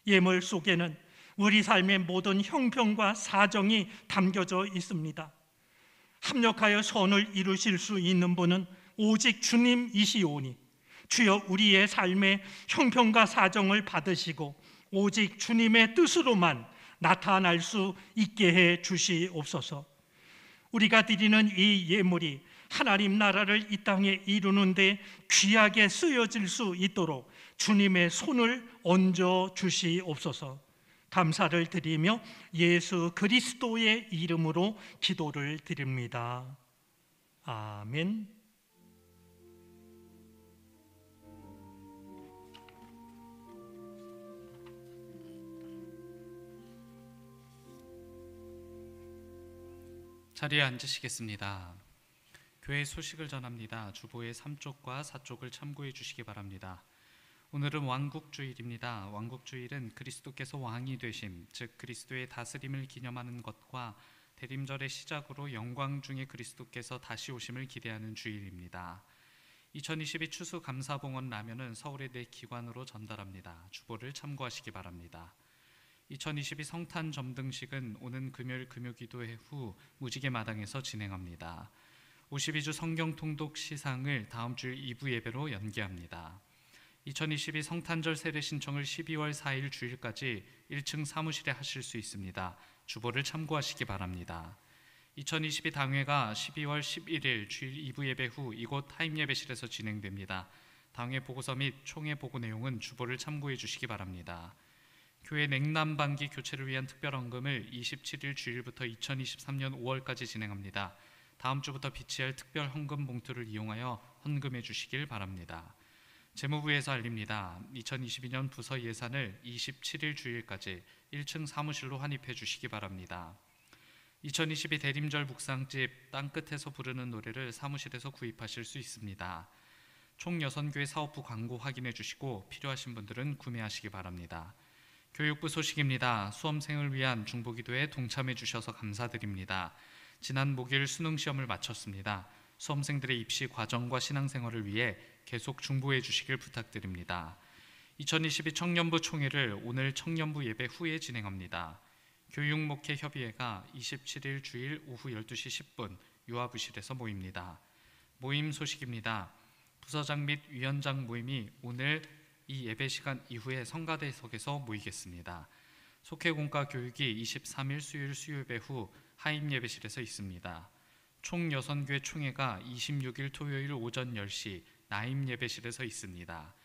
예물 속에는 우리 삶의 모든 형편과 사정이 담겨져 있습니다. 합력하여 선을 이루실 수 있는 분은 오직 주님이시오니 주여 우리의 삶의 형편과 사정을 받으시고 오직 주님의 뜻으로만 나타날 수 있게 해 주시옵소서. 우리가 드리는 이 예물이 하나님 나라를 이 땅에 이루는 데 귀하게 쓰여질 수 있도록 주님의 손을 얹어 주시옵소서. 감사를 드리며 예수 그리스도의 이름으로 기도를 드립니다. 아멘.
자리에 앉으시겠습니다. 교회 소식을 전합니다. 주보의 3쪽과 4쪽을 참고해 주시기 바랍니다. 오늘은 왕국주일입니다. 왕국주일은 그리스도께서 왕이 되심, 즉 그리스도의 다스림을 기념하는 것과 대림절의 시작으로 영광 중에 그리스도께서 다시 오심을 기대하는 주일입니다. 2022 추수 감사봉헌 라면은 서울의 네 기관으로 전달합니다. 주보를 참고하시기 바랍니다. 2022 성탄 점등식은 오는 금요일 금요기도회 후 무지개 마당에서 진행합니다. 52주 성경 통독 시상을 다음 주일 2부 예배로 연기합니다. 2022 성탄절 세례 신청을 12월 4일 주일까지 1층 사무실에 하실 수 있습니다. 주보를 참고하시기 바랍니다. 2022 당회가 12월 11일 주일 2부 예배 후 이곳 타임 예배실에서 진행됩니다. 당회 보고서 및 총회 보고 내용은 주보를 참고해 주시기 바랍니다. 교회 냉난방기 교체를 위한 특별헌금을 27일 주일부터 2023년 5월까지 진행합니다. 다음 주부터 비치할 특별 헌금 봉투를 이용하여 헌금해 주시길 바랍니다. 재무부에서 알립니다. 2022년 부서 예산을 27일 주일까지 1층 사무실로 환입해 주시기 바랍니다. 2022 대림절 묵상집 땅끝에서 부르는 노래를 사무실에서 구입하실 수 있습니다. 총 6교회 사업부 광고 확인해 주시고 필요하신 분들은 구매하시기 바랍니다. 교육부 소식입니다. 수험생을 위한 중보기도에 동참해 주셔서 감사드립니다. 지난 목요일 수능시험을 마쳤습니다. 수험생들의 입시 과정과 신앙생활을 위해 계속 중보해 주시길 부탁드립니다. 2022 청년부 총회를 오늘 청년부 예배 후에 진행합니다. 교육목회협의회가 27일 주일 오후 12시 10분 유아부실에서 모입니다. 모임 소식입니다. 부서장 및 위원장 모임이 오늘 이 예배 시간 이후에 성가대석에서 모이겠습니다. 속회공과 교육이 23일 수요일 수요예배 후 하임 예배실에서 있습니다. 총 여선교회 총회가 26일 토요일 오전 10시 나임 예배실에서 있습니다.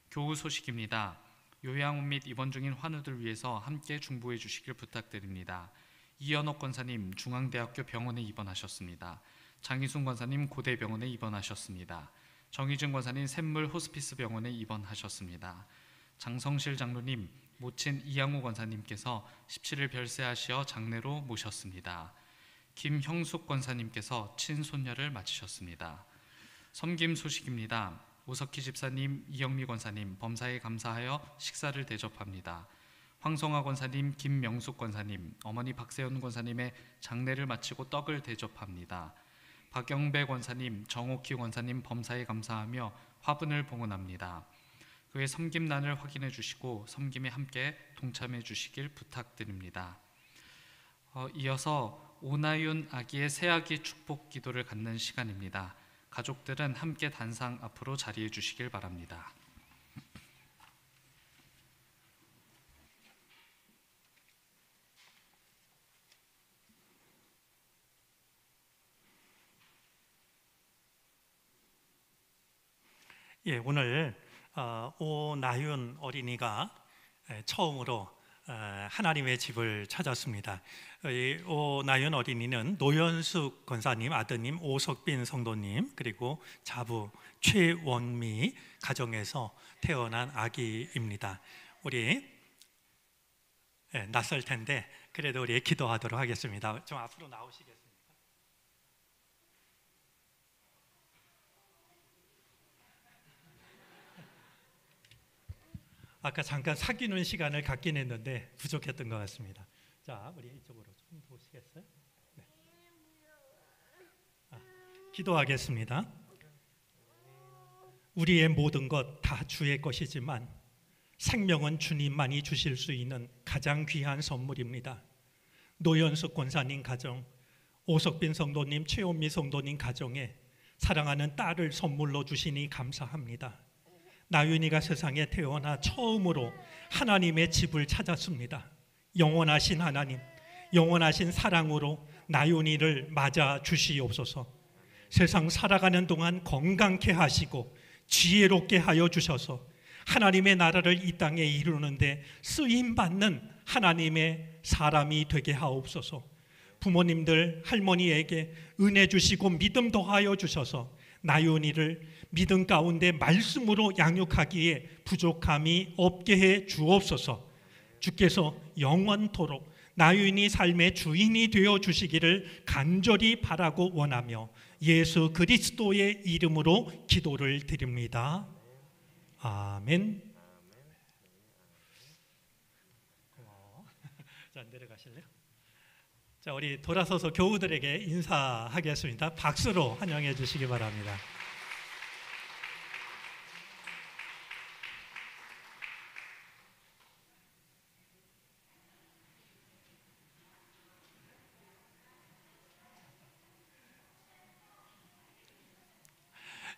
교우 소식입니다. 요양원 및 입원 중인 환우들 위해서 함께 중보해 주시길 부탁드립니다. 이연옥 권사님 중앙대학교 병원에 입원하셨습니다. 장희순 권사님 고대병원에 입원하셨습니다. 정희준 권사님 샘물 호스피스 병원에 입원하셨습니다. 장성실 장로님 모친 이양호 권사님께서 17일 별세하시어 장례로 모셨습니다. 김형숙 권사님께서 친손녀를 마치셨습니다. 섬김 소식입니다. 오석희 집사님, 이영미 권사님 범사에 감사하여 식사를 대접합니다. 황성화 권사님, 김명숙 권사님, 어머니 박세현 권사님의 장례를 마치고 떡을 대접합니다. 박영배 권사님, 정옥희 권사님 범사에 감사하며 화분을 봉헌합니다. 그의 섬김란을 확인해 주시고 섬김에 함께 동참해 주시길 부탁드립니다. 이어서 오나윤 아기의 새아기 축복 기도를 갖는 시간입니다. 가족들은 함께 단상 앞으로 자리해 주시길 바랍니다.
예, 오늘 오나윤 어린이가 처음으로 하나님의 집을 찾았습니다. 이 오나윤 어린이는 노현숙 권사님 아드님 오석빈 성도님 그리고 자부 최원미 가정에서 태어난 아기입니다. 우리 낯설 텐데 그래도 우리 기도하도록 하겠습니다. 좀 앞으로 나오시겠습니까? 아까 잠깐 사귀는 시간을 갖긴 했는데 부족했던 것 같습니다. 자, 우리 이쪽으로 좀 보시겠어요? 네. 기도하겠습니다. 우리의 모든 것 다 주의 것이지만 생명은 주님만이 주실 수 있는 가장 귀한 선물입니다. 노현숙 권사님 가정, 오석빈 성도님, 최원미 성도님 가정에 사랑하는 딸을 선물로 주시니 감사합니다. 나윤이가 세상에 태어나 처음으로 하나님의 집을 찾았습니다. 영원하신 하나님, 영원하신 사랑으로 나윤이를 맞아 주시옵소서. 세상 살아가는 동안 건강케 하시고 지혜롭게 하여 주셔서 하나님의 나라를 이 땅에 이루는데 쓰임받는 하나님의 사람이 되게 하옵소서. 부모님들, 할머니에게 은혜 주시고 믿음 더하여 주셔서 나윤이를 믿음 가운데 말씀으로 양육하기에 부족함이 없게 해 주옵소서. 주께서 영원토록 나윤이 삶의 주인이 되어 주시기를 간절히 바라고 원하며 예수 그리스도의 이름으로 기도를 드립니다. 아멘. 자, 내려가실래요? 자, 우리 돌아서서 교우들에게 인사하겠습니다. 박수로 환영해 주시기 바랍니다.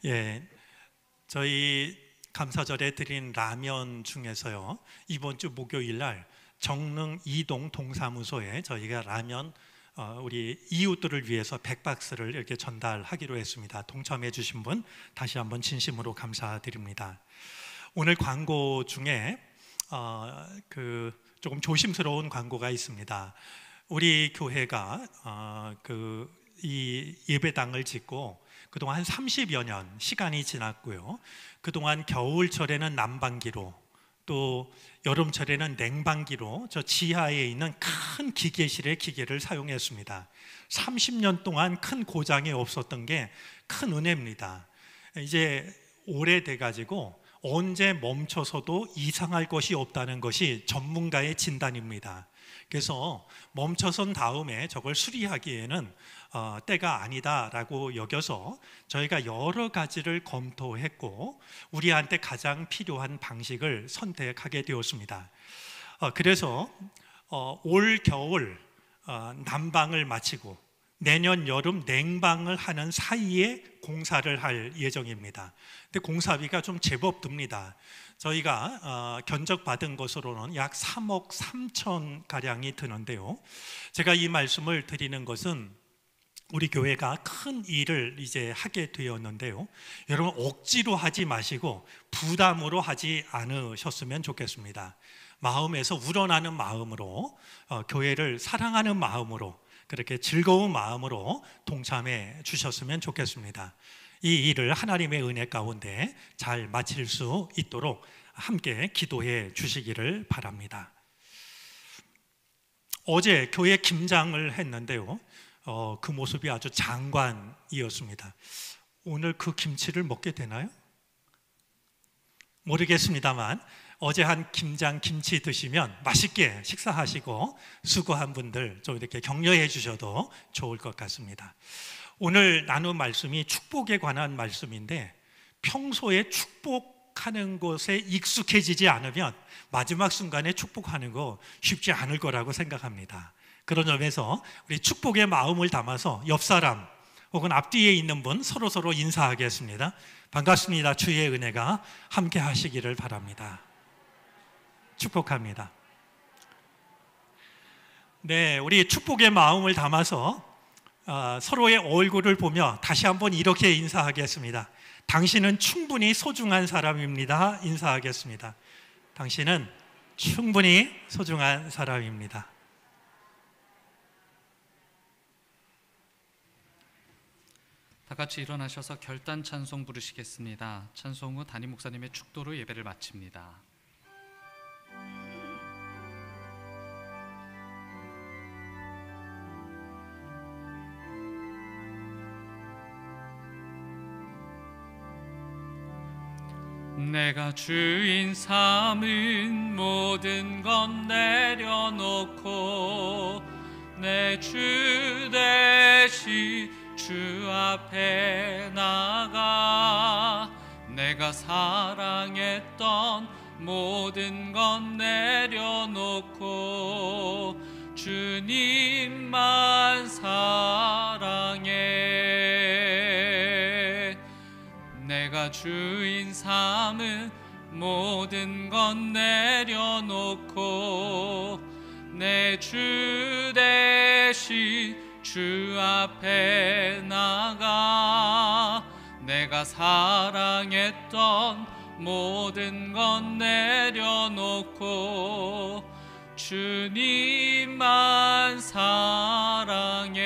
예, 저희 감사절에 드린 라면 중에서요, 이번 주 목요일 날 정릉 이동 동사무소에 저희가 라면 우리 이웃들을 위해서 100박스를 이렇게 전달하기로 했습니다. 동참해 주신 분 다시 한번 진심으로 감사드립니다. 오늘 광고 중에 조금 조심스러운 광고가 있습니다. 우리 교회가 이 예배당을 짓고 그동안 한 30여 년 시간이 지났고요. 그동안 겨울철에는 난방기로 또 여름철에는 냉방기로 저 지하에 있는 큰 기계실의 기계를 사용했습니다. 30년 동안 큰 고장이 없었던 게 큰 은혜입니다. 이제 오래돼 가지고 언제 멈춰서도 이상할 것이 없다는 것이 전문가의 진단입니다. 그래서 멈춰선 다음에 저걸 수리하기에는 때가 아니다라고 여겨서 저희가 여러 가지를 검토했고 우리한테 가장 필요한 방식을 선택하게 되었습니다. 그래서 올 겨울 난방을 마치고 내년 여름 냉방을 하는 사이에 공사를 할 예정입니다. 근데 공사비가 좀 제법 듭니다. 저희가 견적받은 것으로는 약 3억 3천 가량이 드는데요. 제가 이 말씀을 드리는 것은 우리 교회가 큰 일을 이제 하게 되었는데요. 여러분 억지로 하지 마시고 부담으로 하지 않으셨으면 좋겠습니다. 마음에서 우러나는 마음으로 교회를 사랑하는 마음으로 그렇게 즐거운 마음으로 동참해 주셨으면 좋겠습니다. 이 일을 하나님의 은혜 가운데 잘 마칠 수 있도록 함께 기도해 주시기를 바랍니다. 어제 교회 김장을 했는데요. 그 모습이 아주 장관이었습니다. 오늘 그 김치를 먹게 되나요? 모르겠습니다만 어제 한 김장 김치 드시면 맛있게 식사하시고 수고한 분들 좀 이렇게 격려해 주셔도 좋을 것 같습니다. 오늘 나눌 말씀이 축복에 관한 말씀인데 평소에 축복하는 것에 익숙해지지 않으면 마지막 순간에 축복하는 거 쉽지 않을 거라고 생각합니다. 그런 점에서 우리 축복의 마음을 담아서 옆 사람 혹은 앞뒤에 있는 분 서로 인사하겠습니다. 반갑습니다. 주의 은혜가 함께 하시기를 바랍니다. 축복합니다. 네, 우리 축복의 마음을 담아서 서로의 얼굴을 보며 다시 한번 이렇게 인사하겠습니다. 당신은 충분히 소중한 사람입니다. 인사하겠습니다. 당신은 충분히 소중한 사람입니다.
다 같이 일어나셔서 결단 찬송 부르시겠습니다. 찬송 후 담임 목사님의 축도로 예배를 마칩니다. 내가 주인 삼은 모든 건 내려놓고 내 주 대신 주 앞에 나가 내가 사랑했던 모든 건 내려놓고 주님만 사랑해. 내가 주인 삼은 모든 건 내려놓고 내 주 대신 주 앞에 나가 내가 사랑했던 모든 건 내려놓고 주님만 사랑해.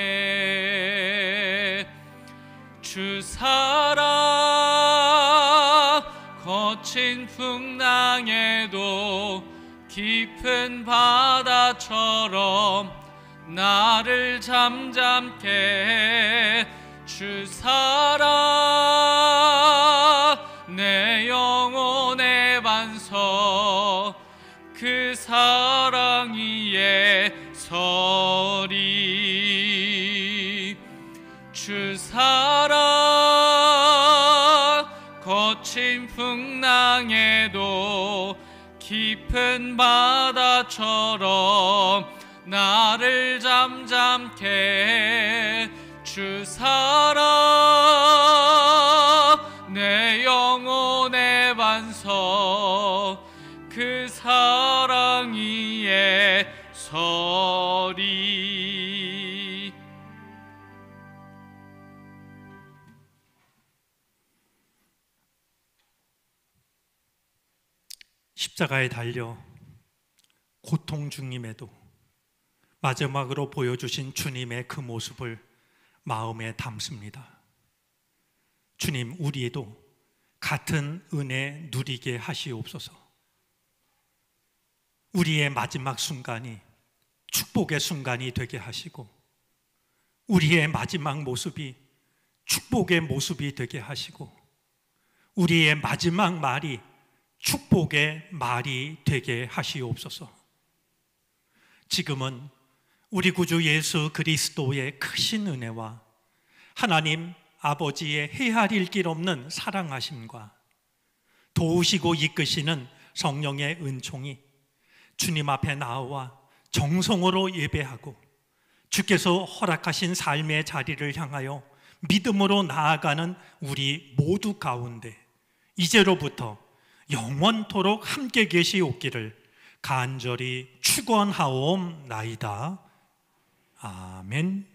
주 사랑 거친 풍랑에도 깊은 바다처럼 나를 잠잠케 해. 주 사랑 내 영혼의 반석 그 사랑 위에 서리. 주 사랑 거친 풍랑에도 깊은 바다처럼 나를 잠잠케 해. 주 사랑 내 영혼의 반석 그 사랑 위에 서리.
십자가에 달려 고통 중임에도 마지막으로 보여주신 주님의 그 모습을 마음에 담습니다. 주님, 우리에도 같은 은혜 누리게 하시옵소서. 우리의 마지막 순간이 축복의 순간이 되게 하시고, 우리의 마지막 모습이 축복의 모습이 되게 하시고, 우리의 마지막 말이 축복의 말이 되게 하시옵소서. 지금은 우리 구주 예수 그리스도의 크신 은혜와 하나님 아버지의 헤아릴 길 없는 사랑하심과 도우시고 이끄시는 성령의 은총이 주님 앞에 나와 정성으로 예배하고 주께서 허락하신 삶의 자리를 향하여 믿음으로 나아가는 우리 모두 가운데 이제로부터 영원토록 함께 계시옵기를 간절히 축원하옵나이다. 아멘.